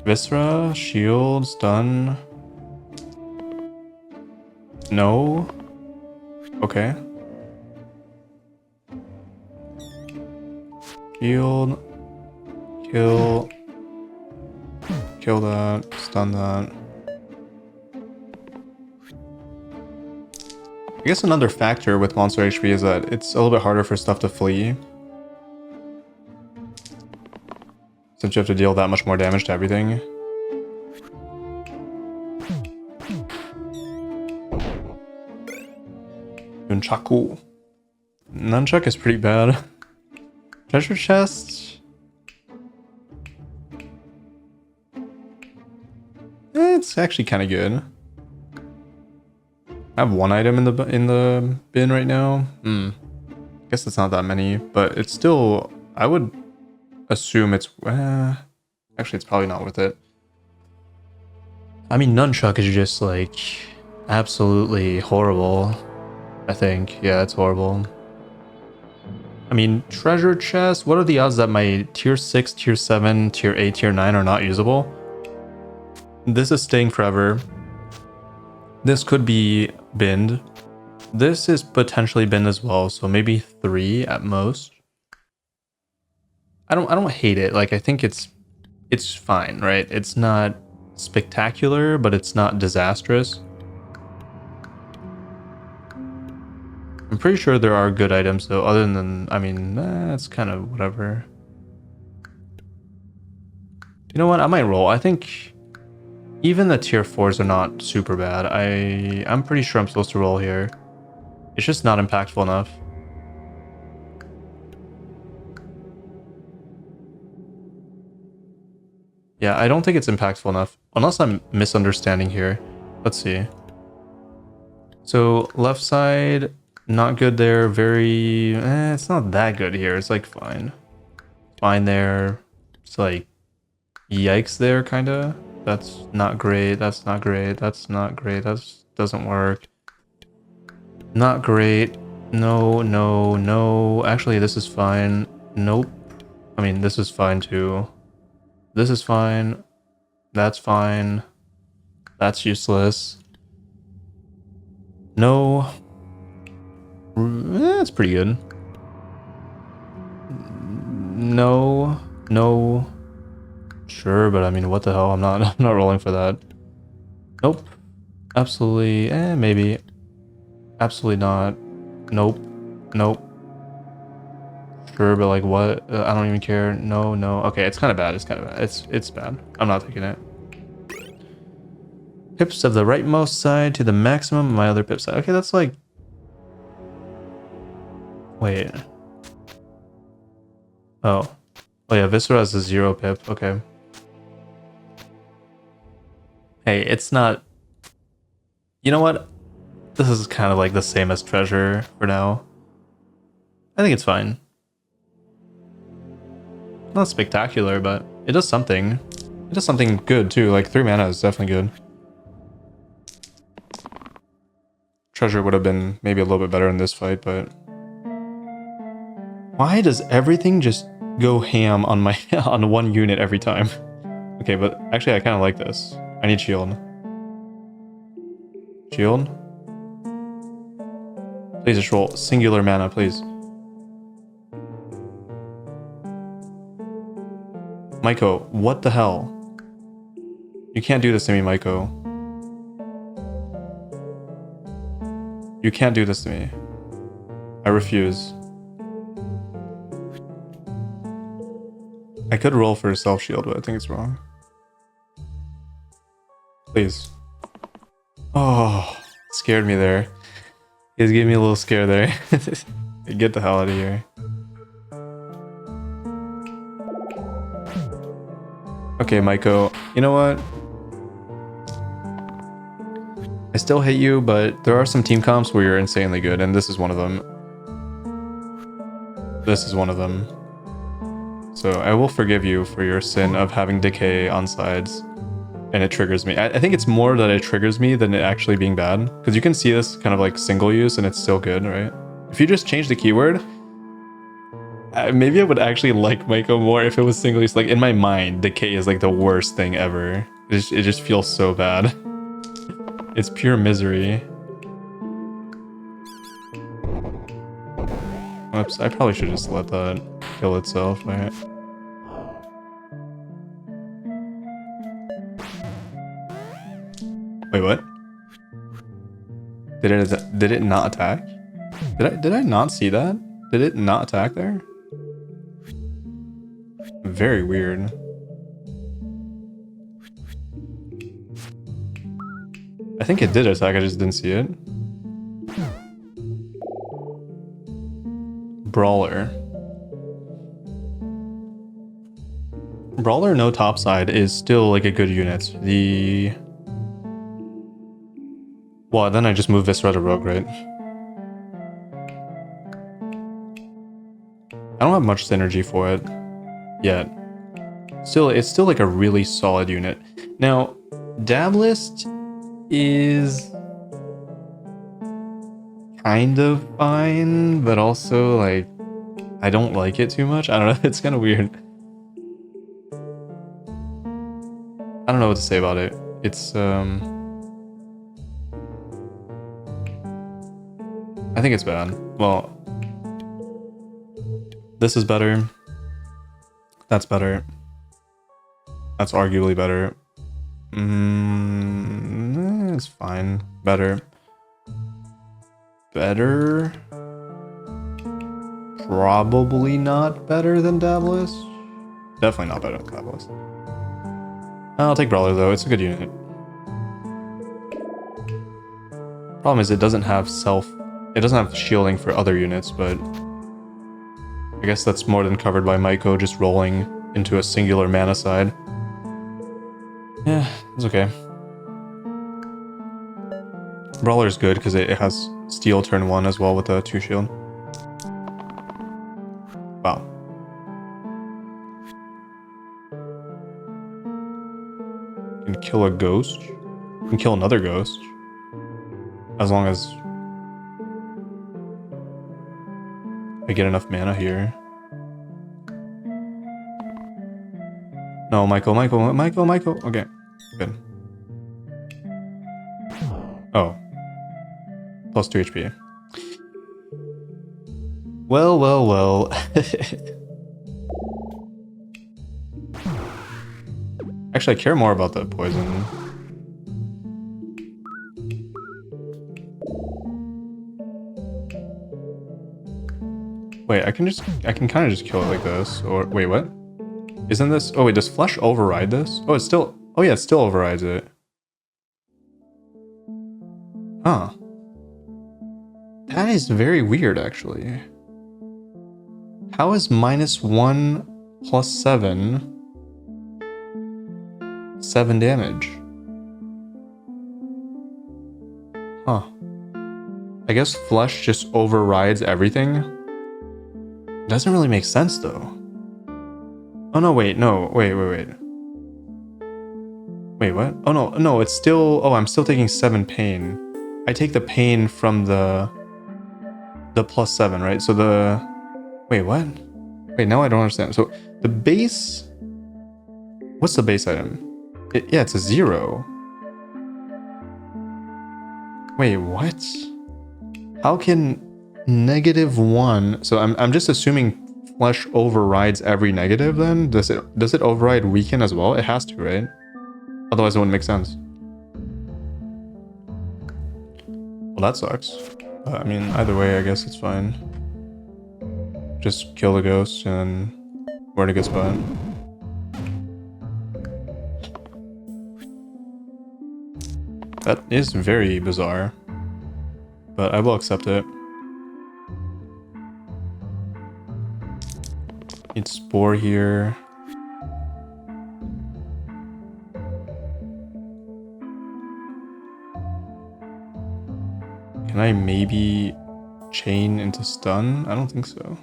Viscera, shield, stun. No. Okay. Shield. Kill. Kill that. Stun that. I guess another factor with monster HP is that it's a little bit harder for stuff to flee. Since you have to deal that much more damage to everything. Nunchaku. Nunchuck is pretty bad. Treasure chest. It's actually kind of good. I have one item in the bin right now. Guess it's not that many, but it's still. I would assume it's. Actually, it's probably not worth it. I mean, Nunchuck is just like absolutely horrible. I think, yeah, it's horrible. I mean, treasure chest. What are the odds that my tier 6, tier 7, tier 8, tier 9 are not usable? This is staying forever. This could be binned. This is potentially binned as well, so maybe 3 at most. I don't hate it. Like, I think it's fine, right? It's not spectacular, but it's not disastrous. I'm pretty sure there are good items though, other than, I mean, it's kind of whatever. You know what? I might roll. I think even the tier 4s are not super bad. I'm pretty sure I'm supposed to roll here. It's just not impactful enough. Yeah, I don't think it's impactful enough. Unless I'm misunderstanding here. Let's see. So left side, not good there. Very, it's not that good here. It's like fine. Fine there. It's like yikes there, kind of. That's not great. That's not great. That's not great. That doesn't work. Not great. No, no, no. Actually, this is fine. Nope. I mean, this is fine too. This is fine. That's fine. That's useless. No. That's pretty good. No. No. Sure, but I mean, what the hell? I'm not rolling for that. Nope. Absolutely. Maybe. Absolutely not. Nope. Nope. Sure, but like what? I don't even care. No, no. Okay, it's kind of bad. It's kind of bad. It's bad. I'm not taking it. Pips of the rightmost side to the maximum of my other pip side. Okay, that's like... Wait. Oh. Oh yeah, Viscera has a 0 pip. Okay. Hey, it's not... You know what? This is kind of like the same as Treasure for now. I think it's fine. Not spectacular, but it does something. It does something good too. Like 3 mana is definitely good. Treasure would have been maybe a little bit better in this fight, but... Why does everything just go ham on my on one unit every time? Okay, but actually I kind of like this. I need shield. Shield? Please just roll singular mana, please. Maiko, what the hell? You can't do this to me, Maiko. You can't do this to me. I refuse. I could roll for a self-shield, but I think it's wrong. Please. Oh, scared me there. You guys gave me a little scare there. Get the hell out of here. Okay, Maiko. You know what? I still hate you, but there are some team comps where you're insanely good, and this is one of them. This is one of them. So I will forgive you for your sin of having decay on sides, and it triggers me. I think it's more that it triggers me than it actually being bad, because you can see this kind of like single use and it's still good, right? If you just change the keyword, maybe I would actually like Maiko more if it was single use. Like in my mind, decay is like the worst thing ever. It just feels so bad. It's pure misery. Oops, I probably should just let that kill itself, right? Wait, what? Did it not attack? Did I not see that? Did it not attack there? Very weird. I think it did attack, I just didn't see it. Brawler. Brawler no topside is still like a good unit. Well, then I just move Viscera to Rogue, right? I don't have much synergy for it yet. It's still like a really solid unit. Now, Dablist is kind of fine, but also like I don't like it too much. I don't know, it's kind of weird. I don't know what to say about it. It's I think it's bad. Well, this is better. That's better. That's arguably better. It's fine. Better. Better? Probably not better than Dablist. Definitely not better than Dablist. I'll take Brawler though, it's a good unit. Problem is it doesn't have shielding for other units, but I guess that's more than covered by Maiko just rolling into a singular mana side. Yeah, it's okay. Brawler's good because it has Steel turn 1 as well with a 2 shield. Wow. You can kill a ghost. You can kill another ghost. As long as I get enough mana here. No, Maiko. Okay, good. Oh. Plus 2 HP. Well. Actually, I care more about the poison. Wait, I can kind of just kill it like this. Or wait, what? Isn't this? Oh wait, does flesh override this? Oh, it's still. Oh yeah, it still overrides it. Huh. That is very weird, actually. How is -1 plus 7 7 damage? Huh. I guess flesh just overrides everything. Doesn't really make sense though. Oh no, wait, no, wait. Wait, what? Oh no, it's still, oh, I'm still taking 7 pain. I take the pain from the +7, right? So wait, what? Wait, now I don't understand. So the base, what's the base item? Yeah, it's a 0. Wait, what? How can -1? So I'm just assuming flesh overrides every negative then? Does it override weaken as well? It has to, right? Otherwise it wouldn't make sense. Well, that sucks. I mean, either way, I guess it's fine. Just kill the ghost and we're in a good spot. That is very bizarre, but I will accept it. Need spore here. Can I maybe chain into stun? I don't think so.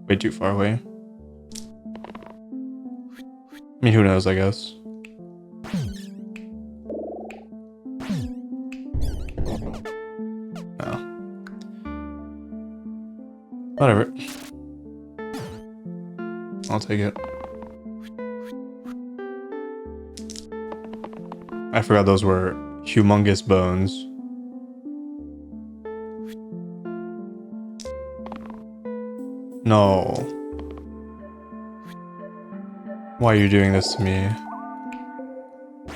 Way too far away. I mean, who knows, I guess. No. Whatever. I'll take it. I forgot those were humongous bones. No. Why are you doing this to me?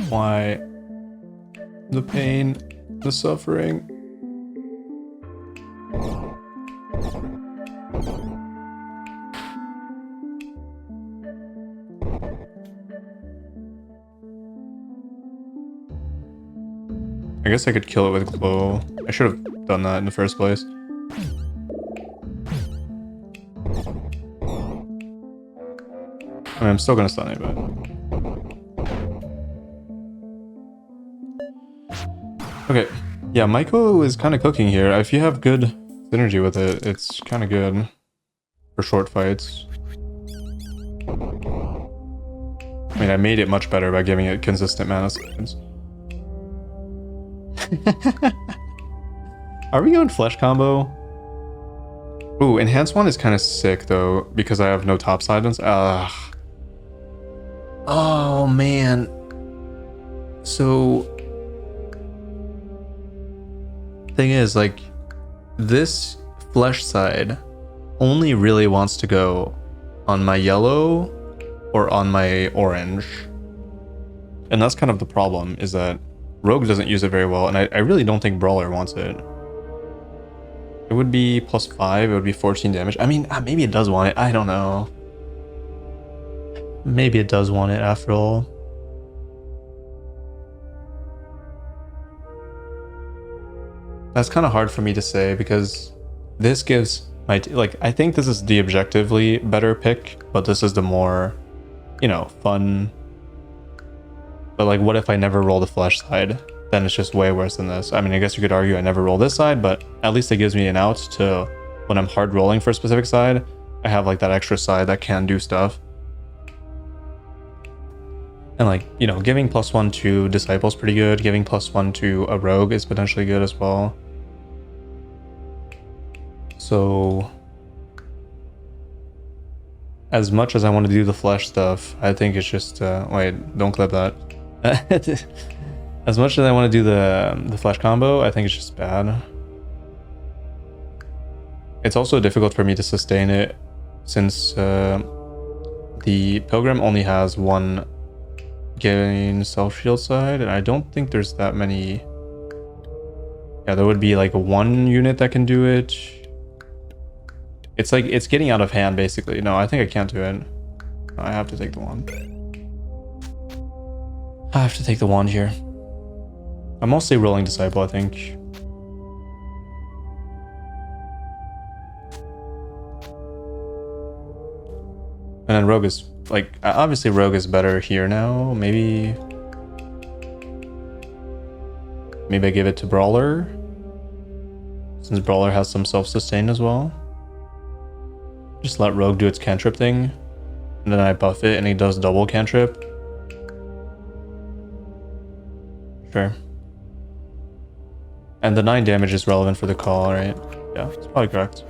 Why? The pain, the suffering. I guess I could kill it with glow. I should have done that in the first place. I mean, I'm still gonna stun it, but... Okay. Yeah, Maiko is kind of cooking here. If you have good synergy with it, it's kind of good for short fights. I mean, I made it much better by giving it consistent mana saves. Are we going flesh combo? Ooh, enhanced one is kind of sick though, because I have no top side. Ugh. Oh man. So thing is, like, this flesh side only really wants to go on my yellow or on my orange. And that's kind of the problem, is that Rogue doesn't use it very well, and I really don't think Brawler wants it. It would be +5, it would be 14 damage. I mean, maybe it does want it, I don't know. Maybe it does want it after all. That's kind of hard for me to say, because this gives my... like, I think this is the objectively better pick, but this is the more, you know, fun... But like, what if I never roll the flesh side? Then it's just way worse than this. I mean, I guess you could argue I never roll this side, but at least it gives me an out to when I'm hard rolling for a specific side. I have like that extra side that can do stuff. And like, you know, giving +1 to Disciple is pretty good. Giving +1 to a Rogue is potentially good as well. So, as much as I want to do the flesh stuff, I think it's just... wait, don't clip that. As much as I want to do the flesh combo, I think it's just bad. It's also difficult for me to sustain it, since the Pilgrim only has one gain self-shield side, and I don't think there's that many... Yeah, there would be like one unit that can do it. It's like, it's getting out of hand, basically. No, I think I can't do it. I have to take the wand. I have to take the wand here. I'm mostly rolling Disciple, I think. And then Rogue is, like, obviously Rogue is better here now. Maybe I give it to Brawler, since Brawler has some self-sustain as well. Just let Rogue do its cantrip thing, and then I buff it and he does double cantrip. Sure. And the 9 damage is relevant for the call, right? Yeah, it's probably correct.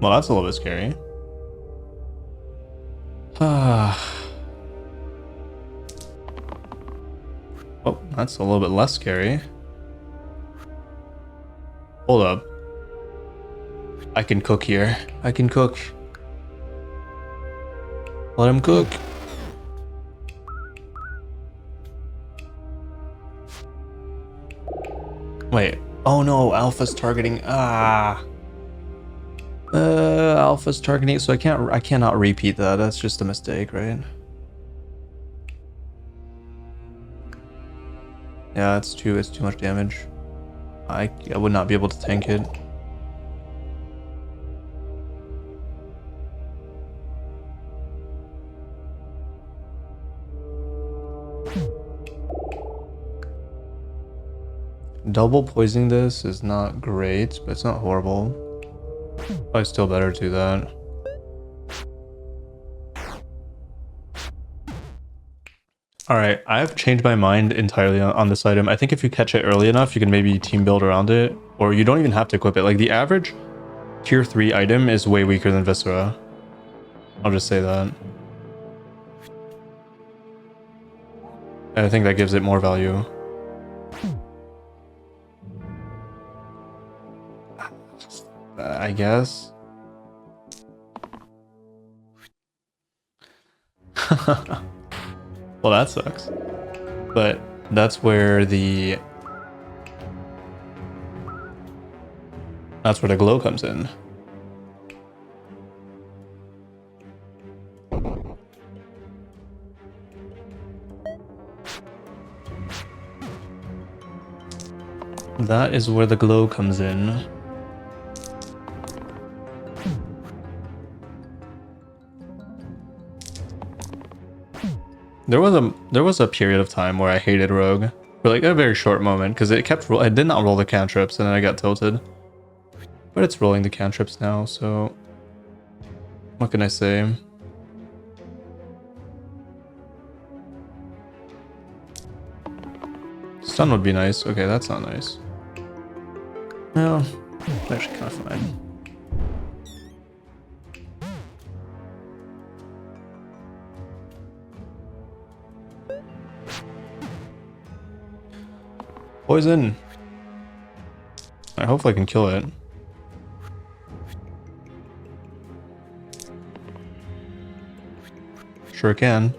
Well, that's a little bit scary. Oh, that's a little bit less scary. Hold up. I can cook here. I can cook. Let him cook. Wait. Oh no, Alpha's targeting. Alpha's targeting, so I cannot repeat that. That's just a mistake, right? Yeah, it's too much damage. I would not be able to tank it. Double poisoning this is not great, but it's not horrible. Probably still better to do that. Alright, I have changed my mind entirely on this item. I think if you catch it early enough, you can maybe team build around it. Or you don't even have to equip it. Like, the average tier 3 item is way weaker than Viscera. I'll just say that. And I think that gives it more value. I guess. Well, that sucks. But that's where the glow comes in. That is where the glow comes in. There was a period of time where I hated Rogue for like a very short moment because it I did not roll the cantrips and then I got tilted. But it's rolling the cantrips now, so what can I say? Stun would be nice. Okay, that's not nice. No, actually kind of fine. Poison. I hopefully I can kill it. Sure can.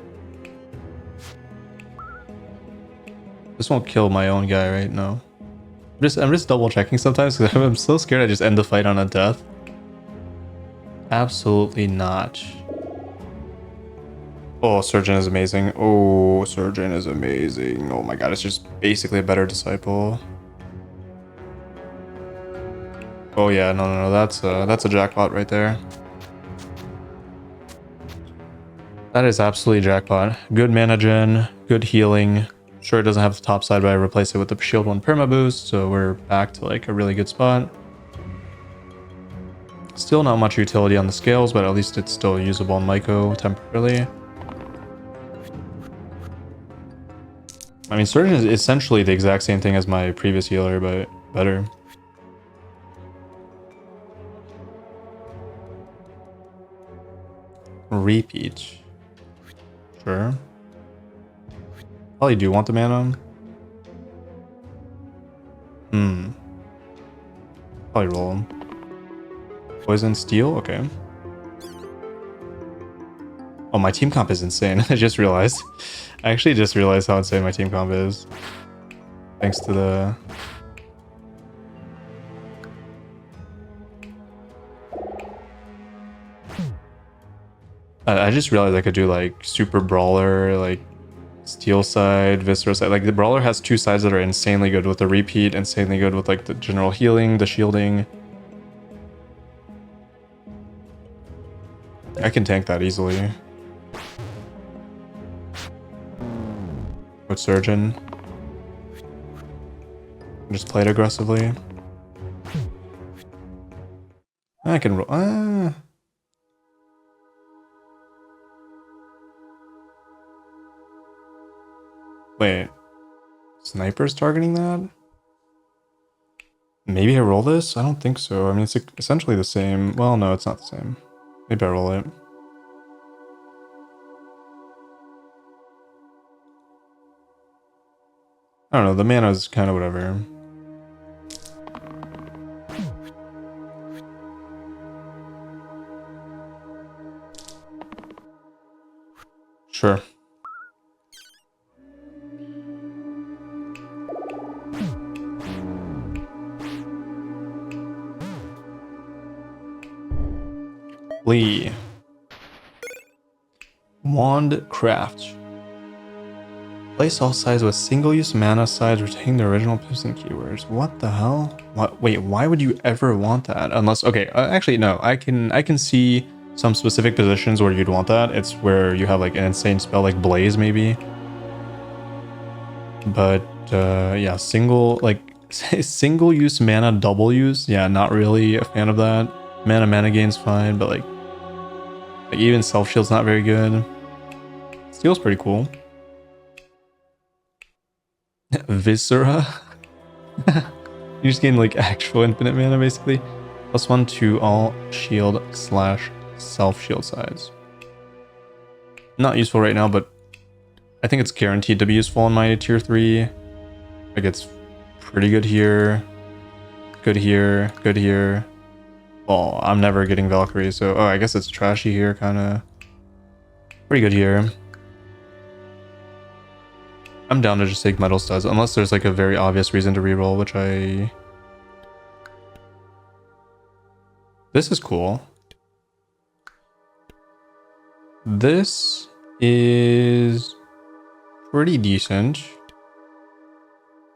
This won't kill my own guy, right? No. I'm just double checking sometimes because I'm so scared I just end the fight on a death. Absolutely not. Oh, Surgeon is amazing. Oh, Surgeon is amazing. Oh my god, it's just basically a better Disciple. Oh yeah, no, that's a jackpot right there. That is absolutely jackpot. Good mana gen, good healing. Sure, it doesn't have the top side, but I replace it with the shield 1 perma boost, so we're back to like a really good spot. Still not much utility on the scales, but at least it's still usable in Myco temporarily. I mean, Surgeon is essentially the exact same thing as my previous healer, but better. Repeat. Sure. Probably do want the mana. Probably roll him. Poison, steel? Okay. Oh, my team comp is insane. I just realized. I actually just realized how insane my team comp is. Thanks to the... I just realized I could do like super brawler, like steel side, viscera side. Like the brawler has two sides that are insanely good with the repeat, insanely good with like the general healing, the shielding. I can tank that easily. With surgeon. Just play it aggressively. I can roll. Wait. Sniper's targeting that? Maybe I roll this? I don't think so. I mean, it's essentially the same. Well, no, it's not the same. Maybe I roll it. I don't know. The mana's kind of whatever. Sure. Lee. Wand craft. Place all sides with single-use mana sides, retain the original piston keywords. What the hell? What? Wait, why would you ever want that? Unless, okay, actually no. I can see some specific positions where you'd want that. It's where you have like an insane spell like Blaze maybe. But yeah, single-use mana double use. Yeah, not really a fan of that. Mana gain's fine, but like even self shield's not very good. Steel's pretty cool. Viscera. You just gain like actual infinite mana basically. +1 to all shield / self shield sides. Not useful right now, but I think it's guaranteed to be useful in my tier 3. Like it's pretty good here. Good here. Good here. Well, I'm never getting Valkyrie, so I guess it's trashy here, kind of. Pretty good here. I'm down to just take metal studs, unless there's like a very obvious reason to reroll, which I... This is cool. This is pretty decent.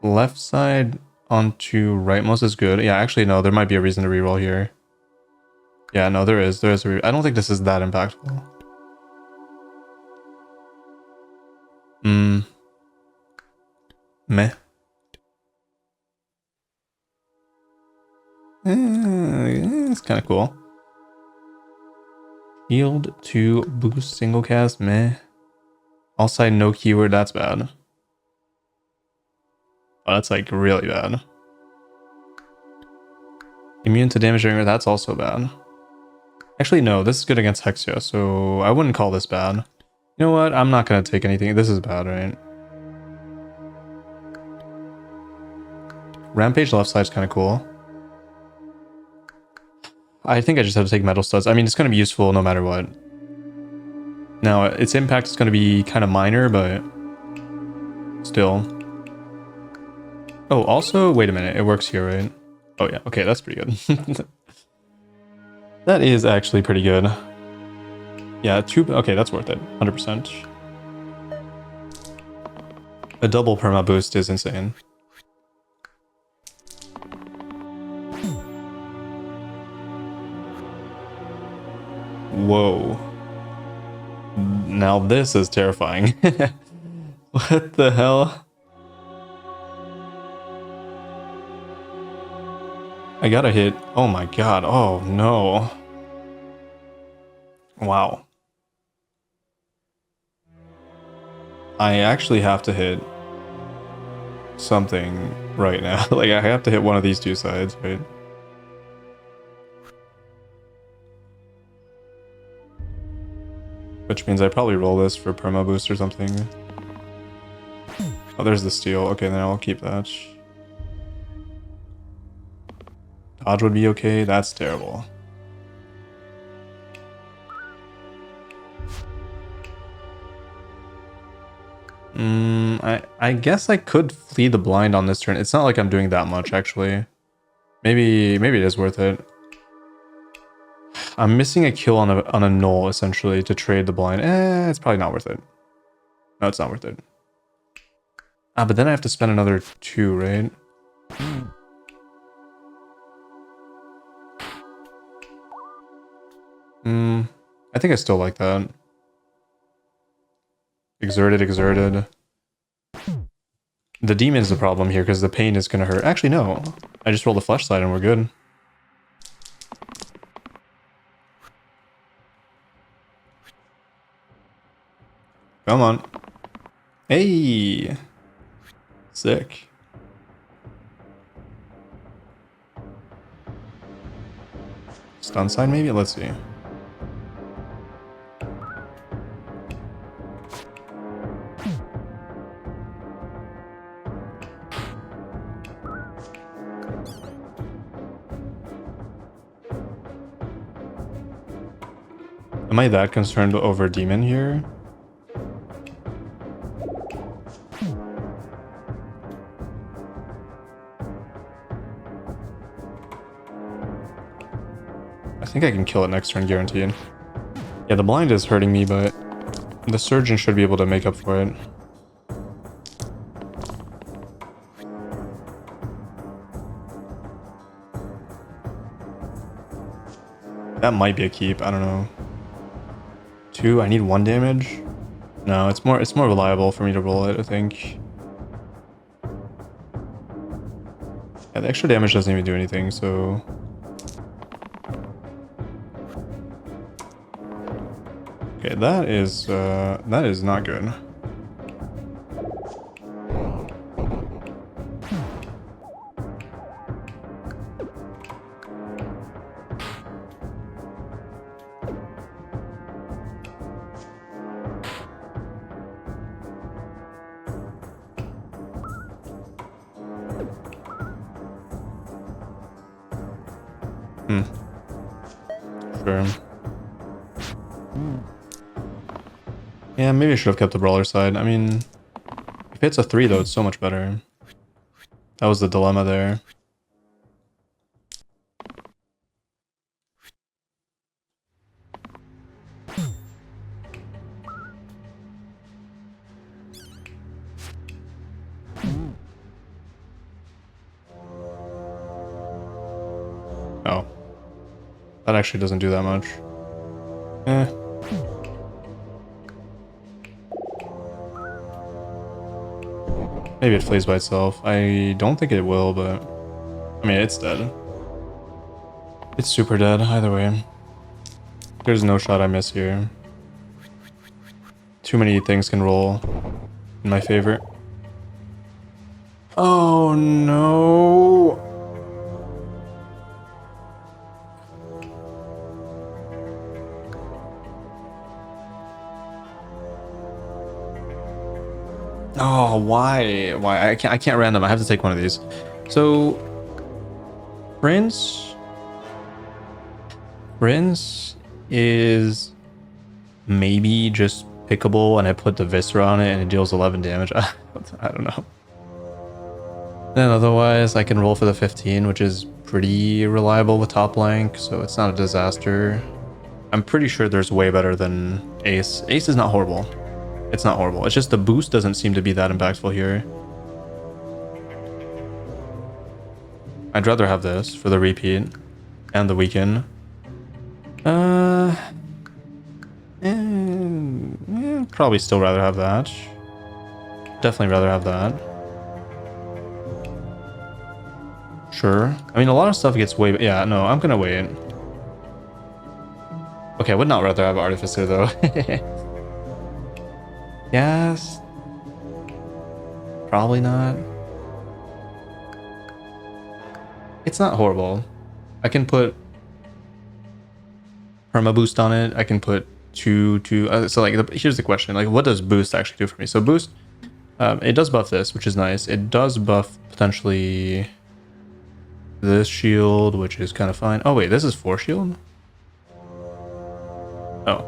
Left side onto rightmost is good. Yeah, actually, no, there might be a reason to reroll here. Yeah, no, there is. There is a I don't think this is that impactful. Meh. It's kind of cool. Yield to boost single cast, meh. All side no keyword, that's bad. Oh, that's like really bad. Immune to damage during, that's also bad. Actually, no, this is good against Hexia, so I wouldn't call this bad. You know what? I'm not gonna take anything. This is bad, right? Rampage left side is kind of cool. I think I just have to take metal studs. I mean, it's going to be useful no matter what. Now, its impact is going to be kind of minor, but still. Oh, also, wait a minute. It works here, right? Oh, yeah. Okay, that's pretty good. That is actually pretty good. Yeah, okay, that's worth it. 100%. A double perma boost is insane. Whoa. Now this is terrifying. What the hell? I gotta hit. Oh my god. Oh no. Wow. I actually have to hit something right now. Like, I have to hit one of these two sides, right? Which means I probably roll this for perma boost or something. Oh, there's the steel. Okay, then I'll keep that. Dodge would be okay. That's terrible. I guess I could flee the blind on this turn. It's not like I'm doing that much, actually. Maybe it is worth it. I'm missing a kill on a null, essentially, to trade the blind. It's probably not worth it. No, it's not worth it. Ah, but then I have to spend another 2, right? I think I still like that. Exerted. The demon's the problem here, because the pain is going to hurt. Actually, no. I just rolled a flashlight and we're good. Come on. Hey! Sick. Stun sign, maybe? Let's see. Am I that concerned over demon here? I think I can kill it next turn, guaranteed. Yeah, the blind is hurting me, but the surgeon should be able to make up for it. That might be a keep, I don't know. 2, I need 1 damage? No, it's more reliable for me to roll it, I think. Yeah, the extra damage doesn't even do anything, so... Okay, that is not good. Sure. Yeah, maybe I should have kept the brawler side. I mean, if it's a 3 though, it's so much better. That was the dilemma there. Oh. That actually doesn't do that much. Maybe it flees by itself. I don't think it will, but... I mean, it's dead. It's super dead, either way. There's no shot I miss here. Too many things can roll in my favor. Oh no! Oh, why? Why? I can't random. I have to take one of these. So, Prince is maybe just pickable, and I put the Viscera on it, and it deals 11 damage. I don't know. Then otherwise, I can roll for the 15, which is pretty reliable with top blank, so it's not a disaster. I'm pretty sure there's way better than Ace. Ace is not horrible. It's not horrible. It's just the boost doesn't seem to be that impactful here. I'd rather have this for the repeat and the weaken. Probably still rather have that. Definitely rather have that. Sure. I mean, a lot of stuff gets way... Yeah, no, I'm gonna wait. Okay, I would not rather have Artificer, though. Yes. Probably not. It's not horrible. I can put perma boost on it. I can put two. So like, here's the question: like, what does boost actually do for me? So boost, it does buff this, which is nice. It does buff potentially this shield, which is kind of fine. Oh wait, this is 4 shield. Oh.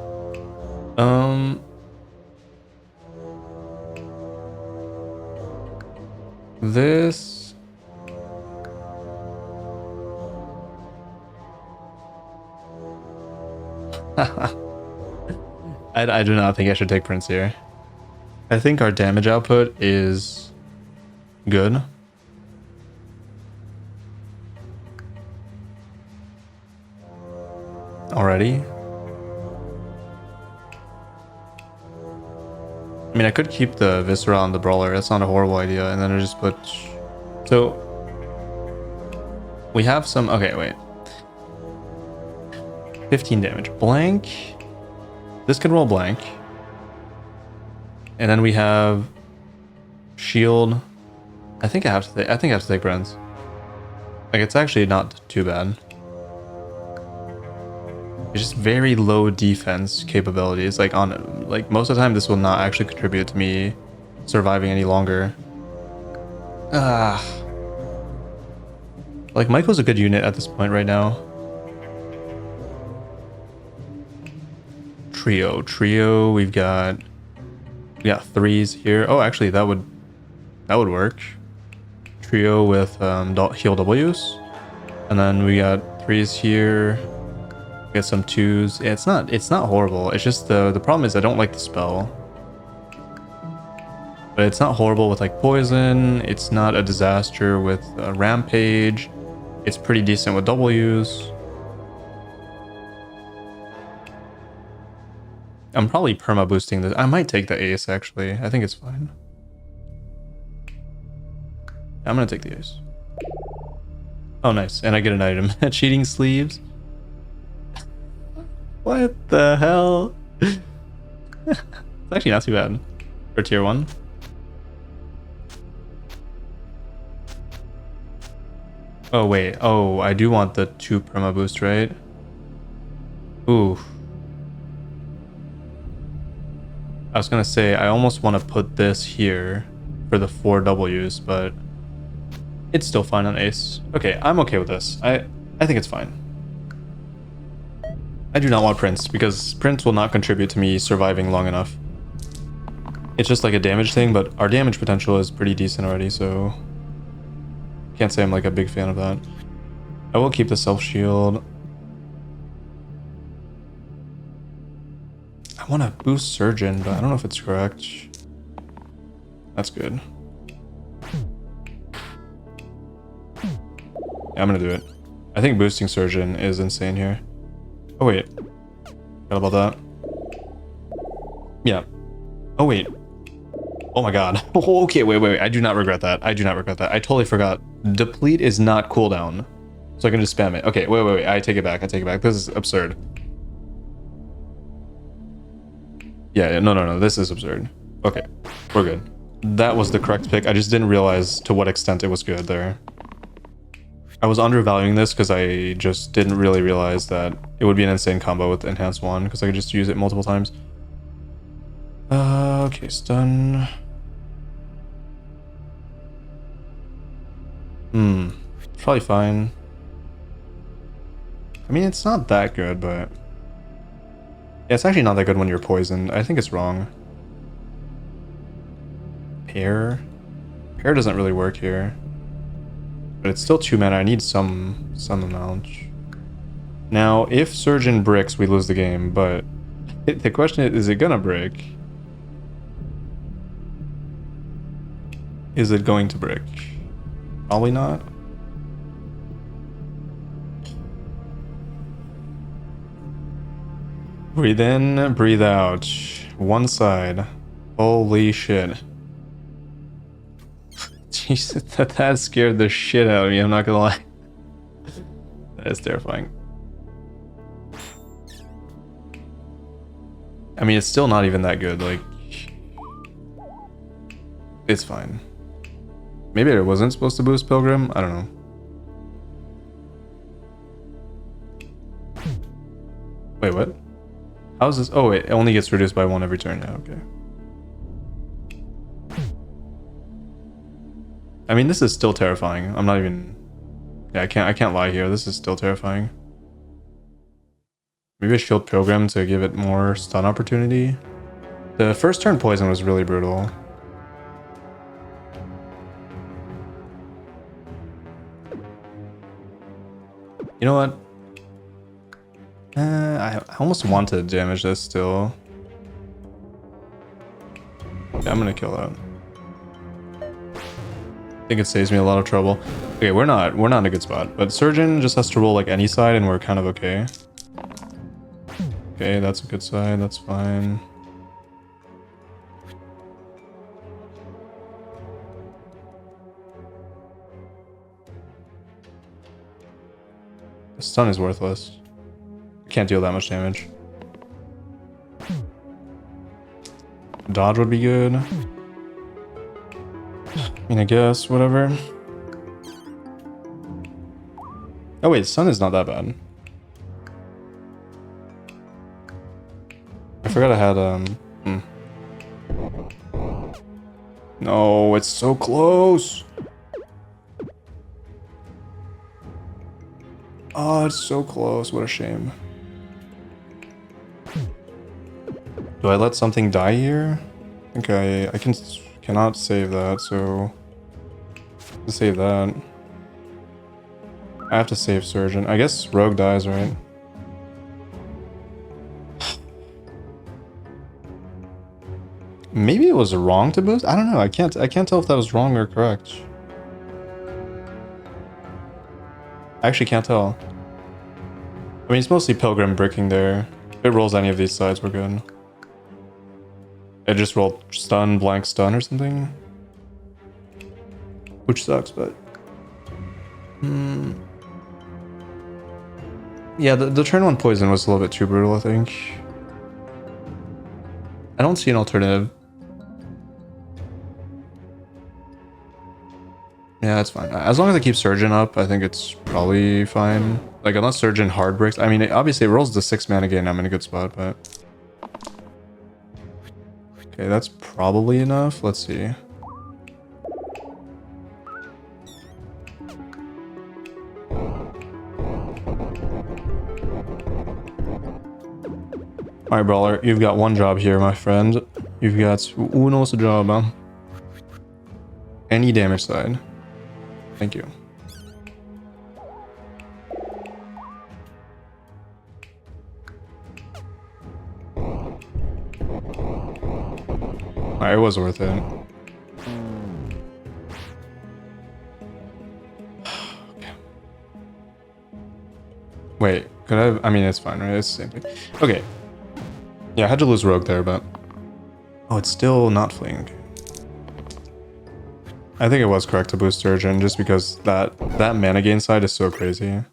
This... I do not think I should take Prince here. I think our damage output is good. Already. I mean, I could keep the Viscera on the Brawler. That's not a horrible idea. And then I just put... So... We have some... Okay, wait. 15 damage. Blank. This can roll blank. And then we have... Shield. I think I have to take Brent's. Like, it's actually not too bad. It's just very low defense capabilities. Like most of the time, this will not actually contribute to me surviving any longer. Like Michael's a good unit at this point right now. Trio. We've got threes here. Oh, actually, that would work. Trio with heal W's, and then we got threes here. Get some twos. Yeah, it's not horrible. It's just the problem is I don't like the spell. But it's not horrible with like poison. It's not a disaster with rampage. It's pretty decent with W's. I'm probably perma boosting this. I might take the ace actually. I think it's fine. I'm gonna take the ace. Oh nice, and I get an item. Cheating sleeves. What the hell? It's actually not too bad for tier 1. Oh wait, oh, I do want the 2 perma boost, right? Ooh. I was gonna say, I almost want to put this here for the 4 W's, but it's still fine on ace. Okay, I'm okay with this. I think it's fine. I do not want Prince, because Prince will not contribute to me surviving long enough. It's just like a damage thing, but our damage potential is pretty decent already, so... Can't say I'm like a big fan of that. I will keep the self-shield. I want to boost Surgeon, but I don't know if it's correct. That's good. Yeah, I'm gonna do it. I think boosting Surgeon is insane here. Oh wait, forgot about that. Yeah. Oh wait. Oh my god. Okay, wait. I do not regret that. I I totally forgot. Deplete is not cooldown, so I can just spam it. Okay, wait. I take it back. This is absurd. Yeah, no. This is absurd. Okay, we're good. That was the correct pick. I just didn't realize to what extent it was good there. I was undervaluing this because I just didn't really realize that it would be an insane combo with Enhanced 1 because I could just use it multiple times. Okay, stun. Probably fine. I mean, it's not that good, but... Yeah, it's actually not that good when you're poisoned. I think it's wrong. Pair? Pair doesn't really work here. But it's still 2 mana. I need some amount. Now, if Surgeon bricks, we lose the game, but the question is it gonna brick? Is it going to brick? Probably not. Breathe in, breathe out. One side. Holy shit. Jesus, that scared the shit out of me, I'm not gonna lie. That is terrifying. I mean, it's still not even that good, like... It's fine. Maybe it wasn't supposed to boost Pilgrim? I don't know. Wait, what? How is this? Oh, wait, it only gets reduced by 1 every turn now, okay. I mean, this is still terrifying. I'm not even... Yeah, I can't lie here. This is still terrifying. Maybe I shield Pilgrim to give it more stun opportunity. The first turn poison was really brutal. You know what? I almost want to damage this still. Yeah, I'm gonna kill that. I think it saves me a lot of trouble. Okay, we're not in a good spot, but Surgeon just has to roll like any side and we're kind of okay. Okay, that's a good side, that's fine. The stun is worthless. Can't deal that much damage. Dodge would be good. I mean, I guess, whatever. Oh wait, stun is not that bad. I forgot I had, No, it's so close! Oh, it's so close, what a shame. Do I let something die here? Okay, I cannot save that, so to save that. I have to save Surgeon. I guess Rogue dies, right? Maybe it was wrong to boost? I don't know. I can't tell if that was wrong or correct. I actually can't tell. I mean, it's mostly Pilgrim bricking there. If it rolls any of these sides, we're good. It just rolled stun, blank stun or something. Which sucks, but... Yeah, the turn 1 poison was a little bit too brutal, I think. I don't see an alternative. Yeah, that's fine. As long as I keep Surgeon up, I think it's probably fine. Like, unless Surgeon hard breaks. I mean, obviously it rolls the 6 mana again, I'm in a good spot, but... Okay, that's probably enough. Let's see. Alright, Brawler, you've got one job here, my friend. You've got uno's job, huh? Any damage side. Thank you. Alright, it was worth it. Okay. Wait, could I mean, it's fine, right? It's the same thing. Okay. Yeah, I had to lose Rogue there, but... Oh, it's still not fleeing. Okay. I think it was correct to boost Surgeon, just because that mana gain side is so crazy.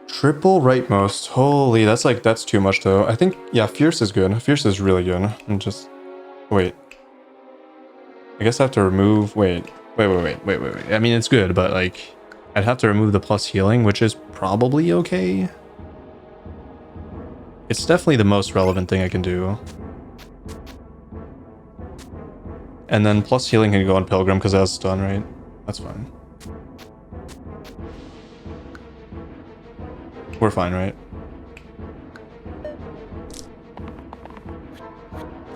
Triple rightmost. Holy, that's too much though. I think, yeah, Fierce is good. Fierce is really good. And just... Wait. I guess I have to remove... Wait. I mean, it's good, but like... I'd have to remove the plus healing, which is probably okay. It's definitely the most relevant thing I can do. And then plus healing can go on Pilgrim because it has stun, right? That's fine. We're fine, right?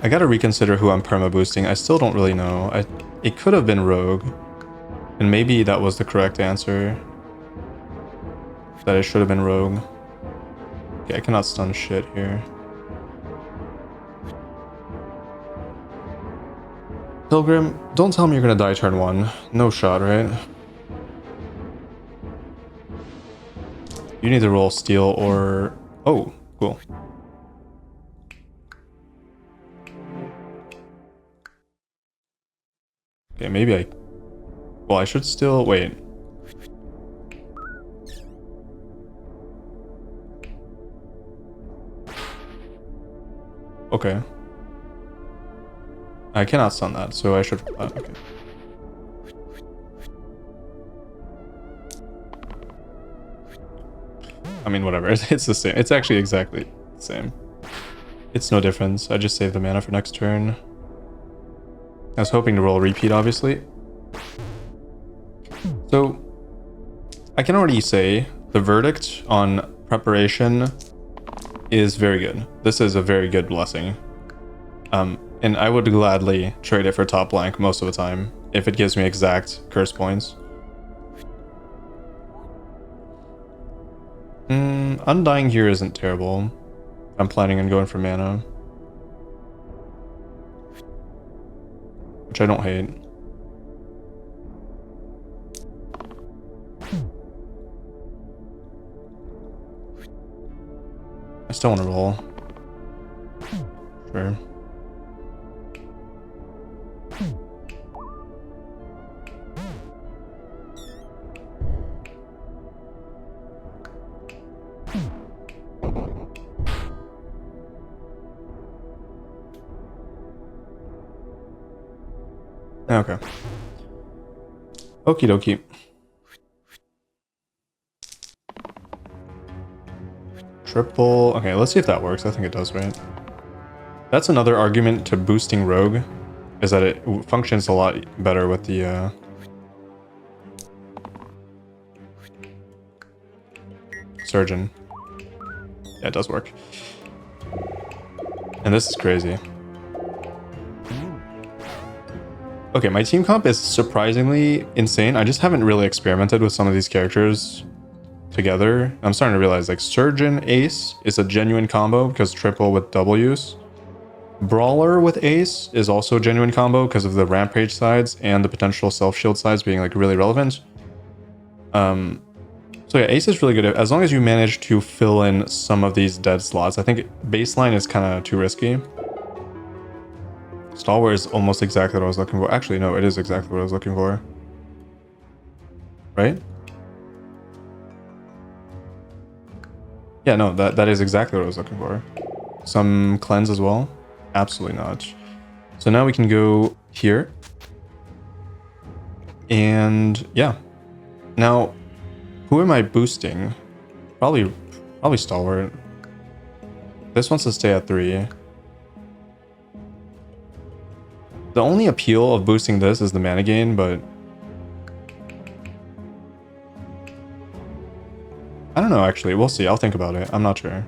I gotta reconsider who I'm perma boosting. I still don't really know. It could have been Rogue. And maybe that was the correct answer. That it should have been Rogue. Okay, I cannot stun shit here. Pilgrim, don't tell me you're gonna die turn 1. No shot, right? You need to roll steel or... Oh, cool. Okay, maybe I... Well, I should still... Wait. Okay. I cannot stun that, so I should... okay. I mean, whatever. It's the same. It's actually exactly the same. It's no difference. I just saved the mana for next turn. I was hoping to roll a repeat, obviously. So, I can already say the verdict on preparation is very good. This is a very good blessing. And I would gladly trade it for top blank most of the time if it gives me exact curse points. Undying here isn't terrible. I'm planning on going for mana, which I don't hate. I still want to roll. Sure. Okay. Okie dokie. Triple. Okay, let's see if that works. I think it does, right? That's another argument to boosting Rogue, is that it functions a lot better with the Surgeon. Yeah, it does work. And this is crazy. Okay, my team comp is surprisingly insane. I just haven't really experimented with some of these characters together. I'm starting to realize, like, Surgeon Ace is a genuine combo because triple with double use. Brawler with Ace is also a genuine combo because of the Rampage sides and the potential self-shield sides being, like, really relevant. So yeah, Ace is really good as long as you manage to fill in some of these dead slots. I think baseline is kind of too risky. Stalwart is almost exactly what I was looking for. Actually, no, it is exactly what I was looking for. Right? Yeah, no, that is exactly what I was looking for. Some cleanse as well? Absolutely not. So now we can go here. And yeah. Now, who am I boosting? Probably Stalwart. This wants to stay at 3. The only appeal of boosting this is the mana gain, but I don't know, actually. We'll see. I'll think about it. I'm not sure.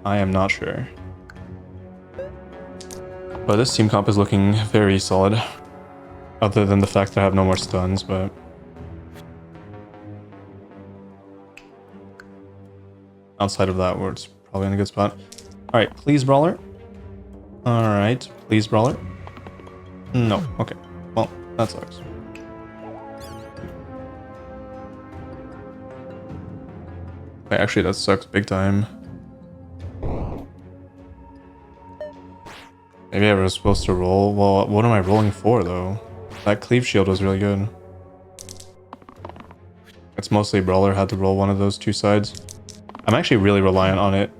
I am not sure. But this team comp is looking very solid. Other than the fact that I have no more stuns, but outside of that, it's probably in a good spot. Alright, please, Brawler. Alright, please, Brawler. No, okay. Well, that sucks. Okay, actually, that sucks big time. Maybe I was supposed to roll. Well, what am I rolling for, though? That cleave shield was really good. It's mostly Brawler had to roll one of those two sides. I'm actually really reliant on it.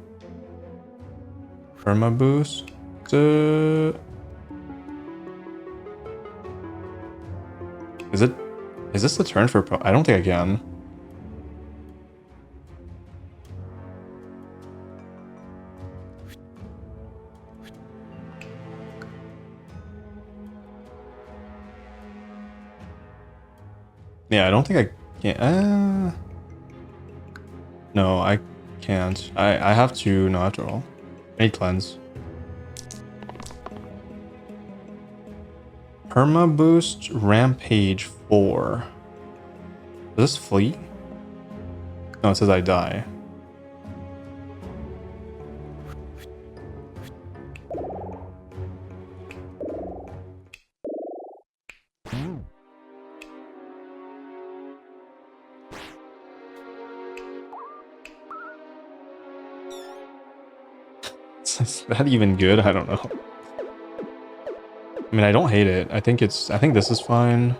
Perma boost. Is this the turn for pro? I don't think I can. Yeah, I don't think I can. No, I can't. I have to. No, I have to roll. I need cleanse. Perma boost Rampage 4. Does this flee? No, it says I die. Is that even good? I don't know. I mean, I don't hate it. I think this is fine.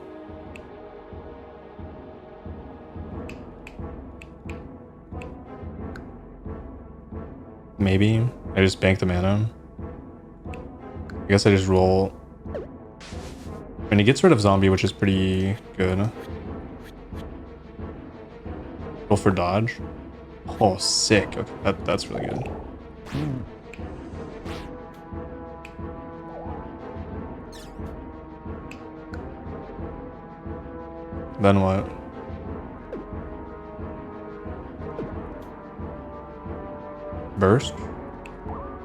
Maybe. I just bank the mana. I guess I just roll. I mean, he gets rid of zombie, which is pretty good. Roll for dodge. Oh, sick. Okay, that's really good. Then what? Burst?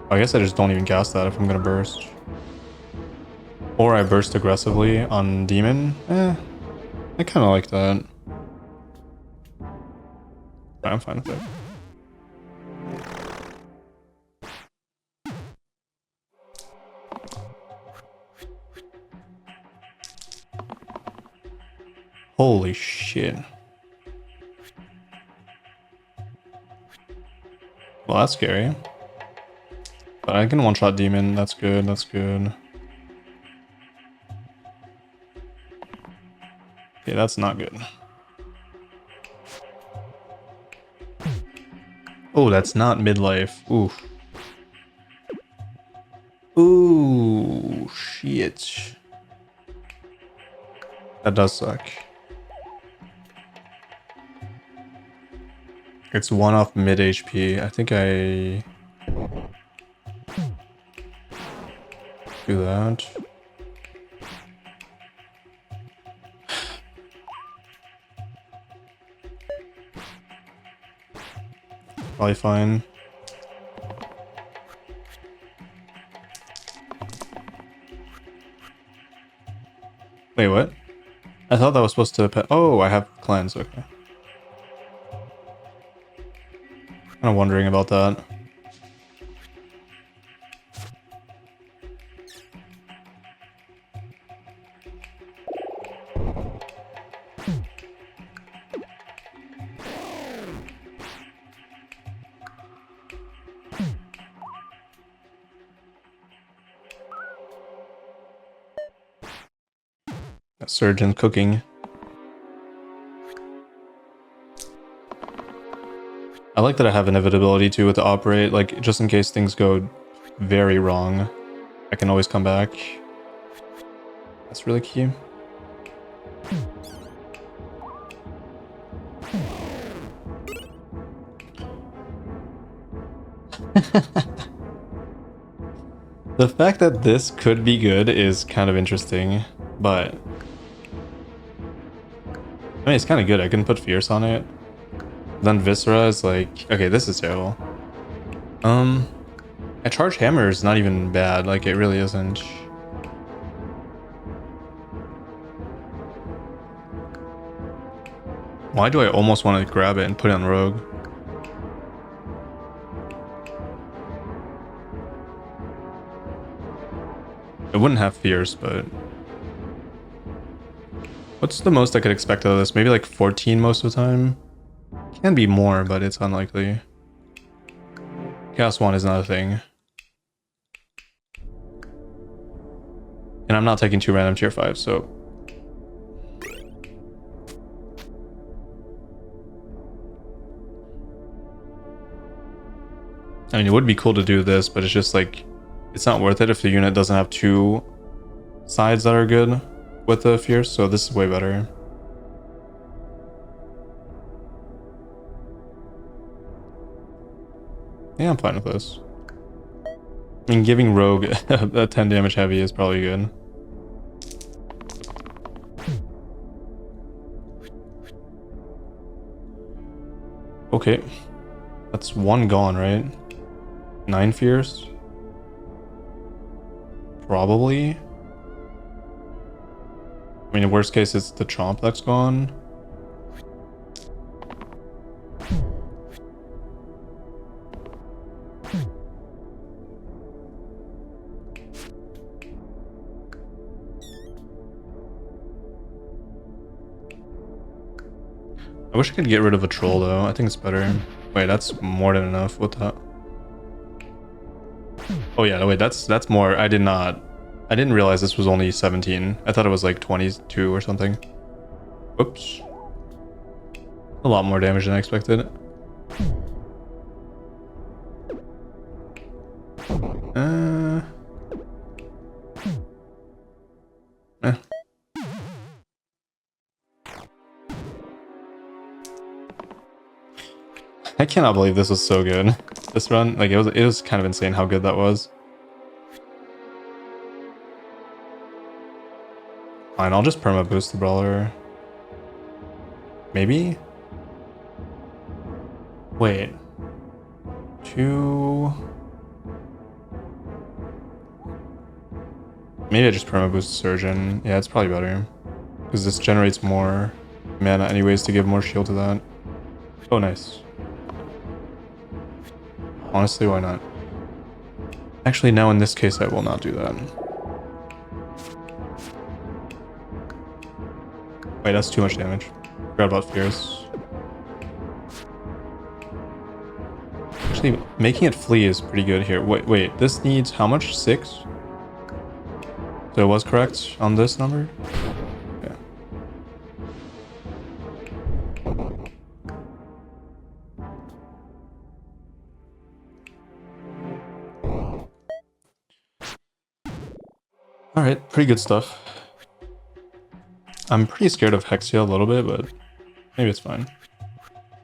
I guess I just don't even cast that if I'm gonna burst. Or I burst aggressively on Demon. I kind of like that. I'm fine with it. Holy shit. Well, that's scary. But I can one-shot demon. That's good. That's good. Okay, that's not good. Oh, that's not midlife. Oof. Ooh, shit. That does suck. It's one off mid HP. I think I do that. Probably fine. Wait, what? I thought that was supposed to... Oh, I have cleanse. Okay. Kind of wondering about that. Surgeon cooking. I like that I have inevitability too with the operate, like just in case things go very wrong, I can always come back. That's really key. The fact that this could be good is kind of interesting, but I mean, it's kind of good. I can put Fierce on it. Then Viscera is like, okay, this is terrible. A Charge Hammer is not even bad. Like, it really isn't. Why do I almost want to grab it and put it on Rogue? It wouldn't have Fierce, but... What's the most I could expect out of this? Maybe like 14 most of the time? Can be more, but it's unlikely. Chaos Wand is not a thing. And I'm not taking 2 random tier 5, so... I mean, it would be cool to do this, but it's just like... It's not worth it if the unit doesn't have 2 sides that are good with the Fierce, so this is way better. Yeah, I'm fine with this. I mean, giving Rogue a 10 damage heavy is probably good. Okay. That's 1 gone, right? 9 Fierce? Probably. I mean, in worst case, it's the Chomp that's gone. I wish I could get rid of a troll though. I think it's better. Wait, that's more than enough. What the? Oh yeah, no, wait, that's more. I didn't realize this was only 17. I thought it was like 22 or something. Whoops. A lot more damage than I expected. Eh. I cannot believe this was so good. This run, like it was kind of insane how good that was. Fine, I'll just perma boost the brawler. Maybe? Wait. 2... Maybe I just perma boost the Surgeon. Yeah, it's probably better. Because this generates more mana anyways to give more shield to that. Oh, nice. Honestly, why not? Actually, now in this case, I will not do that. Wait, that's too much damage. Forgot about fears. Actually, making it flee is pretty good here. Wait, this needs how much? 6? So it was correct on this number? Yeah. Alright, pretty good stuff. I'm pretty scared of Hexia a little bit, but maybe it's fine.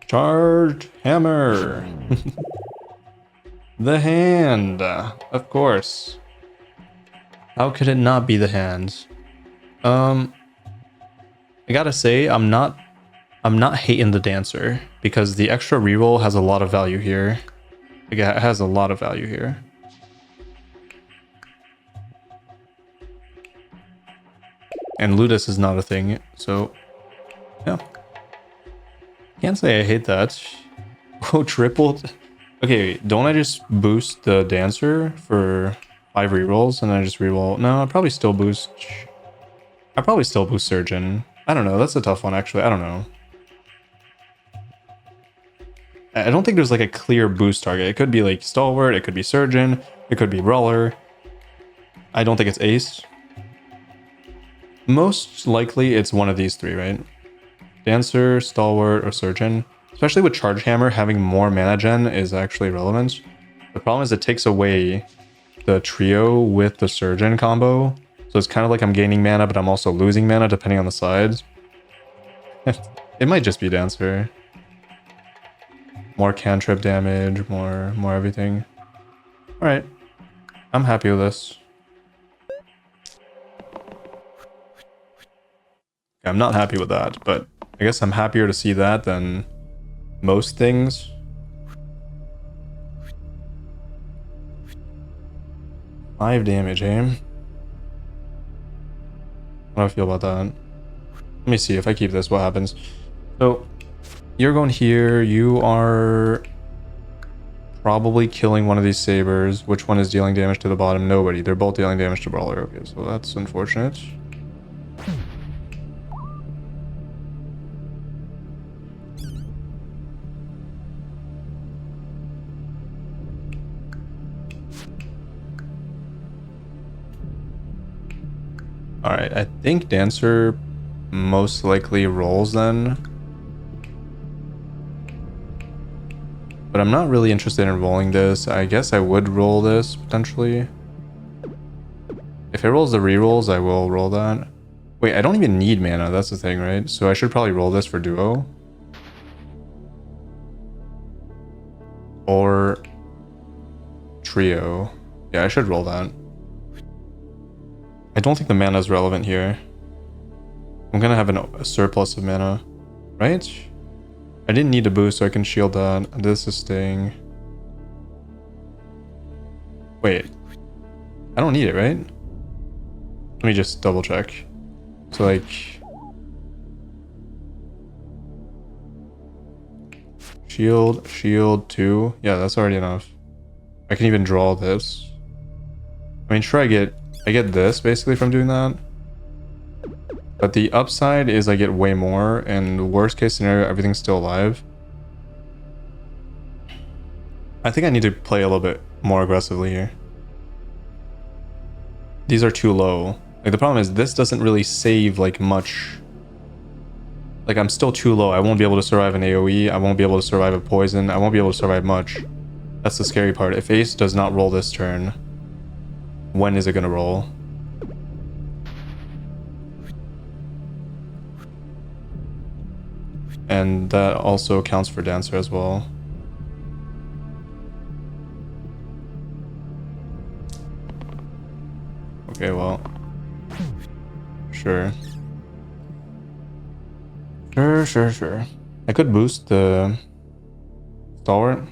Charge hammer! The hand! Of course. How could it not be the hand? I gotta say, I'm not hating the dancer, because the extra reroll has a lot of value here. Like, it has a lot of value here. And Ludus is not a thing, so yeah. Can't say I hate that. Oh, tripled. Okay, don't I just boost the dancer for 5 rerolls and then I just reroll? No, I'd probably still boost. I'd probably still boost Surgeon. I don't know. That's a tough one, actually. I don't know. I don't think there's like a clear boost target. It could be like Stalwart, it could be Surgeon, it could be Brawler. I don't think it's Ace. Most likely it's one of these 3, right? Dancer, Stalwart, or Surgeon. Especially with Charge Hammer, having more mana gen is actually relevant. The problem is it takes away the trio with the Surgeon combo. So it's kind of like I'm gaining mana, but I'm also losing mana depending on the sides. It might just be Dancer. More cantrip damage, more everything. Alright. I'm happy with this. I'm not happy with that, but I guess I'm happier to see that than most things. Five damage, eh? How do I feel about that? Let me see if I keep this, what happens. So, you're going here. You are probably killing one of these sabers. Which one is dealing damage to the bottom? Nobody. They're both dealing damage to Brawler. Okay, so that's unfortunate. Alright, I think Dancer most likely rolls then. But I'm not really interested in rolling this. I guess I would roll this, potentially. If it rolls the rerolls, I will roll that. Wait, I don't even need mana, that's the thing, right? So I should probably roll this for duo. Or trio. Yeah, I should roll that. I don't think the mana is relevant here. I'm gonna have a surplus of mana, right? I didn't need a boost, so I can shield that. This is staying. Wait. I don't need it, right? Let me just double check. So, like... Shield 2. Yeah, that's already enough. I can even draw this. I mean, sure, I get this, basically, from doing that. But the upside is I get way more, and the worst case scenario, everything's still alive. I think I need to play a little bit more aggressively here. These are too low. Like, the problem is this doesn't really save, like, much. Like, I'm still too low. I won't be able to survive an AoE. I won't be able to survive a poison. I won't be able to survive much. That's the scary part. If Ace does not roll this turn, when is it gonna roll? And that also counts for Dancer as well. Okay, well. Sure. Sure. I could boost the Stalwart.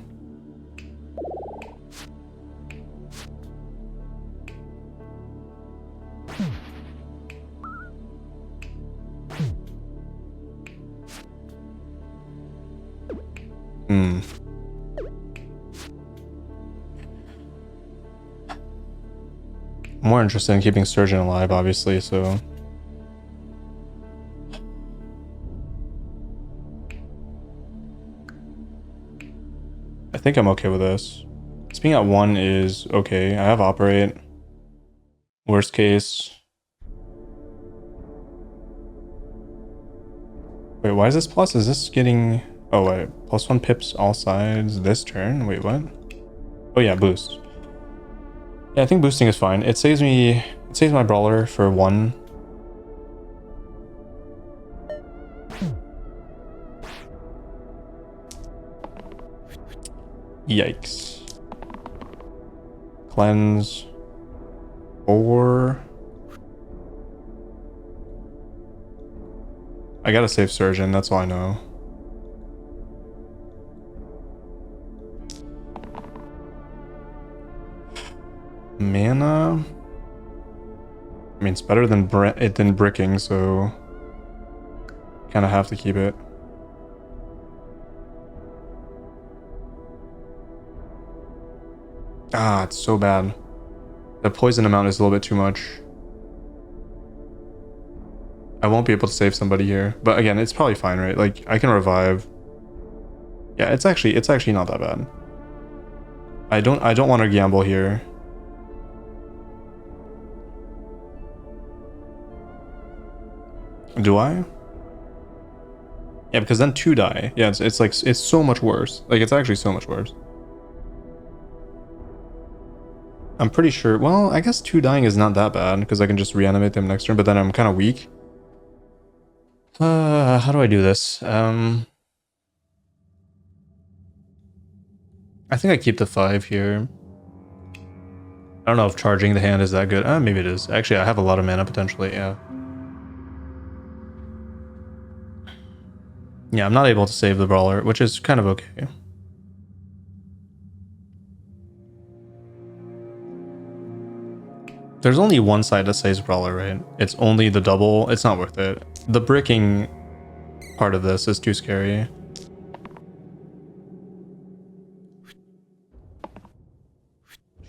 more interested in keeping Surgeon alive, obviously, so... I think I'm okay with this. This being at 1 is okay. I have Operate. Worst case... Wait, why is this plus? Is this getting... Oh, wait. +1 pips all sides this turn? Wait, what? Oh, yeah, boost. Yeah, I think boosting is fine. It saves me... It saves my Brawler for 1. Yikes. Cleanse. 4... I gotta save Surgeon, that's all I know. Mana? I mean, it's better than bricking, so... Kinda have to keep it. Ah, it's so bad. The poison amount is a little bit too much. I won't be able to save somebody here, but again, it's probably fine, right? Like, I can revive. Yeah, it's actually not that bad. I don't want to gamble here. Do I? Yeah, because then 2 die. Yeah, it's like, it's so much worse. Like, it's actually so much worse. I'm pretty sure, well, I guess 2 dying is not that bad, because I can just reanimate them next turn, but then I'm kind of weak. How do I do this? I think I keep the 5 here. I don't know if charging the hand is that good. Maybe it is. Actually, I have a lot of mana potentially, yeah. Yeah, I'm not able to save the Brawler, which is kind of okay. There's only one side that saves Brawler, right? It's only the double. It's not worth it. The bricking part of this is too scary.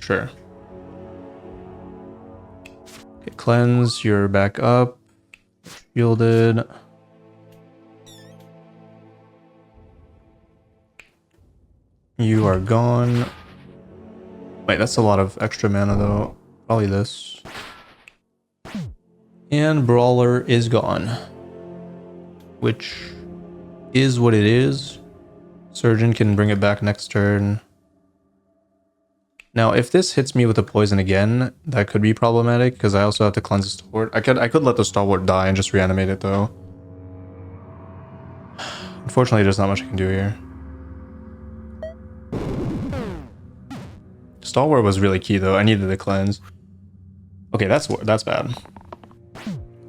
Sure. Okay, cleanse, you're back up. Shielded. You are gone. Wait, that's a lot of extra mana though. Probably this. And Brawler is gone. Which is what it is. Surgeon can bring it back next turn. Now, if this hits me with a poison again, that could be problematic, because I also have to cleanse the Stalwart. I could let the Stalwart die and just reanimate it, though. Unfortunately, there's not much I can do here. Stalwart was really key, though. I needed the cleanse. Okay, that's bad.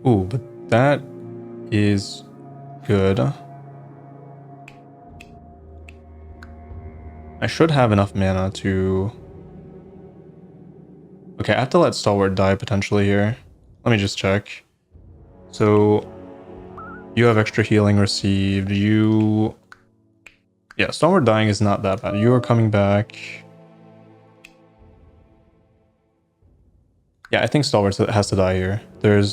Ooh, but that is good. I should have enough mana to... Okay, I have to let Stalwart die potentially here. Let me just check. So, you have extra healing received. You... Yeah, Stalwart dying is not that bad. You are coming back. Yeah, I think Stalwart has to die here.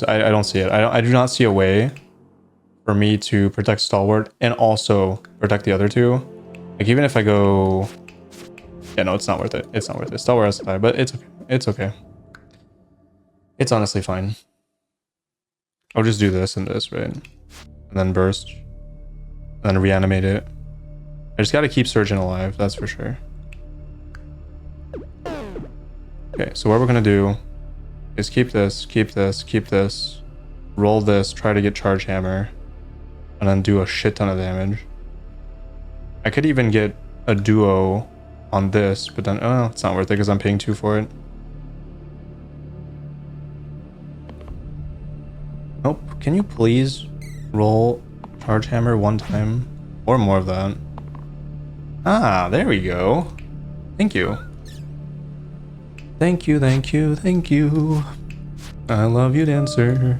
I don't see it. I do not see a way for me to protect Stalwart and also protect the other two. Like, even if I go... Yeah, no, it's not worth it. It's not worth it. Stalwart has to die, but it's okay. It's okay. It's honestly fine. I'll just do this and this, right? And then burst. And then reanimate it. I just gotta keep Surgeon alive, that's for sure. Okay, so what we're gonna do is keep this, keep this, keep this, roll this, try to get Charge Hammer, and then do a shit ton of damage. I could even get a duo on this, but then, oh, it's not worth it because I'm paying 2 for it. Nope, can you please roll Charge Hammer 1 time? Or more of that. Ah, there we go. Thank you. Thank you, thank you, thank you. I love you, Dancer.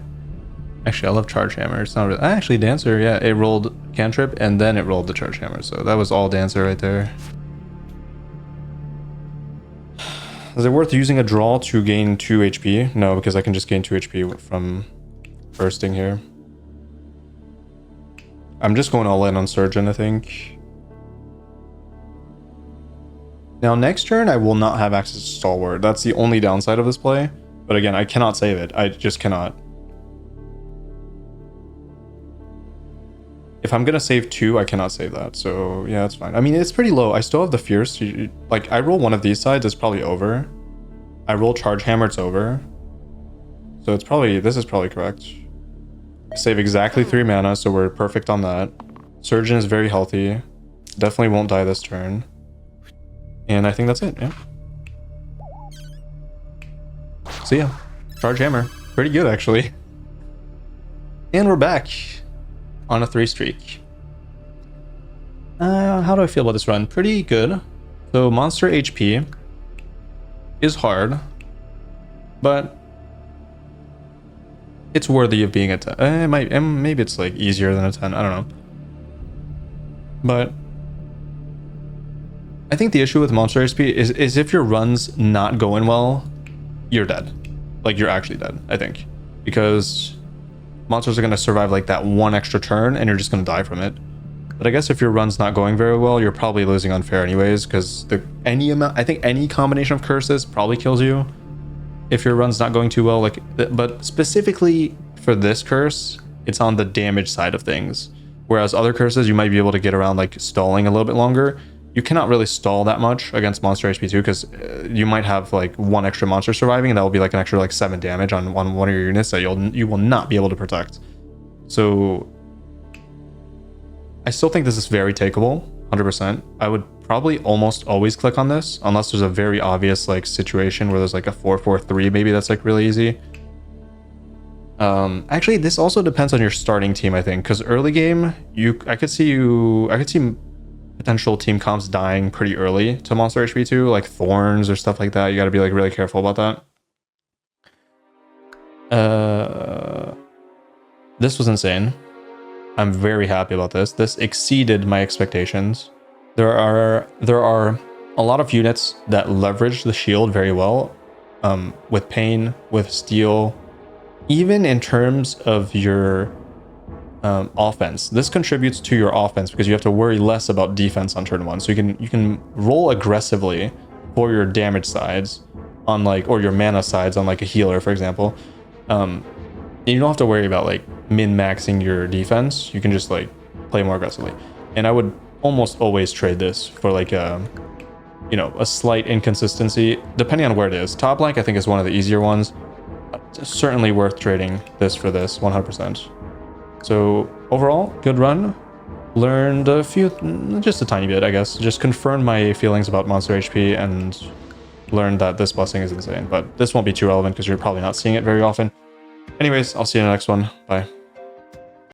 Actually, I love Charge Hammer. It's not really... Actually, Dancer, yeah, it rolled Cantrip and then it rolled the Charge Hammer. So that was all Dancer right there. Is it worth using a draw to gain 2 HP? No, because I can just gain 2 HP from bursting here. I'm just going all in on Surgeon, I think. Now, next turn, I will not have access to Stalwart. That's the only downside of this play. But again, I cannot save it. I just cannot. If I'm going to save 2, I cannot save that. So, yeah, that's fine. I mean, it's pretty low. I still have the Fierce. Like, I roll one of these sides, it's probably over. I roll Charge Hammer, it's over. So it's probably... This is probably correct. Save exactly 3 mana, so we're perfect on that. Surgeon is very healthy. Definitely won't die this turn. And I think that's it, yeah. So yeah, Charge Hammer. Pretty good, actually. And we're back on a 3 streak. How do I feel about this run? Pretty good. So monster HP is hard, but it's worthy of being a 10. Maybe it's like easier than a 10. I don't know. But I think the issue with monster HP is if your run's not going well, you're dead. Like, you're actually dead, I think. Because monsters are going to survive like that one extra turn and you're just going to die from it. But I guess if your run's not going very well, you're probably losing unfair anyways, because I think any combination of curses probably kills you if your run's not going too well. Like, but specifically for this curse, it's on the damage side of things. Whereas other curses, you might be able to get around like stalling a little bit longer. You cannot really stall that much against monster HP 2 because you might have like one extra monster surviving, and that will be like an extra like 7 damage on one of your units that you will not be able to protect. So I still think this is very takeable, 100%. I would probably almost always click on this unless there's a very obvious like situation where there's like a 4-4-3 maybe that's like really easy. Actually, this also depends on your starting team, I think, because early game I could see potential team comps dying pretty early to monster HP 2, like Thorns or stuff like that. You got to be like really careful about that. This was insane. I'm very happy about this. This exceeded my expectations. There are a lot of units that leverage the shield very well, with Pain, with Steel, even in terms of your offense. This contributes to your offense because you have to worry less about defense on turn 1. So you can roll aggressively for your damage sides on like, or your mana sides on like a healer, for example. You don't have to worry about like min-maxing your defense. You can just like play more aggressively. And I would almost always trade this for like a slight inconsistency depending on where it is. Top rank I think is one of the easier ones. Certainly worth trading this for this 100%. So overall, good run. Learned a few, just a tiny bit, I guess. Just confirmed my feelings about monster HP and learned that this blessing is insane. But this won't be too relevant because you're probably not seeing it very often. Anyways, I'll see you in the next one. Bye.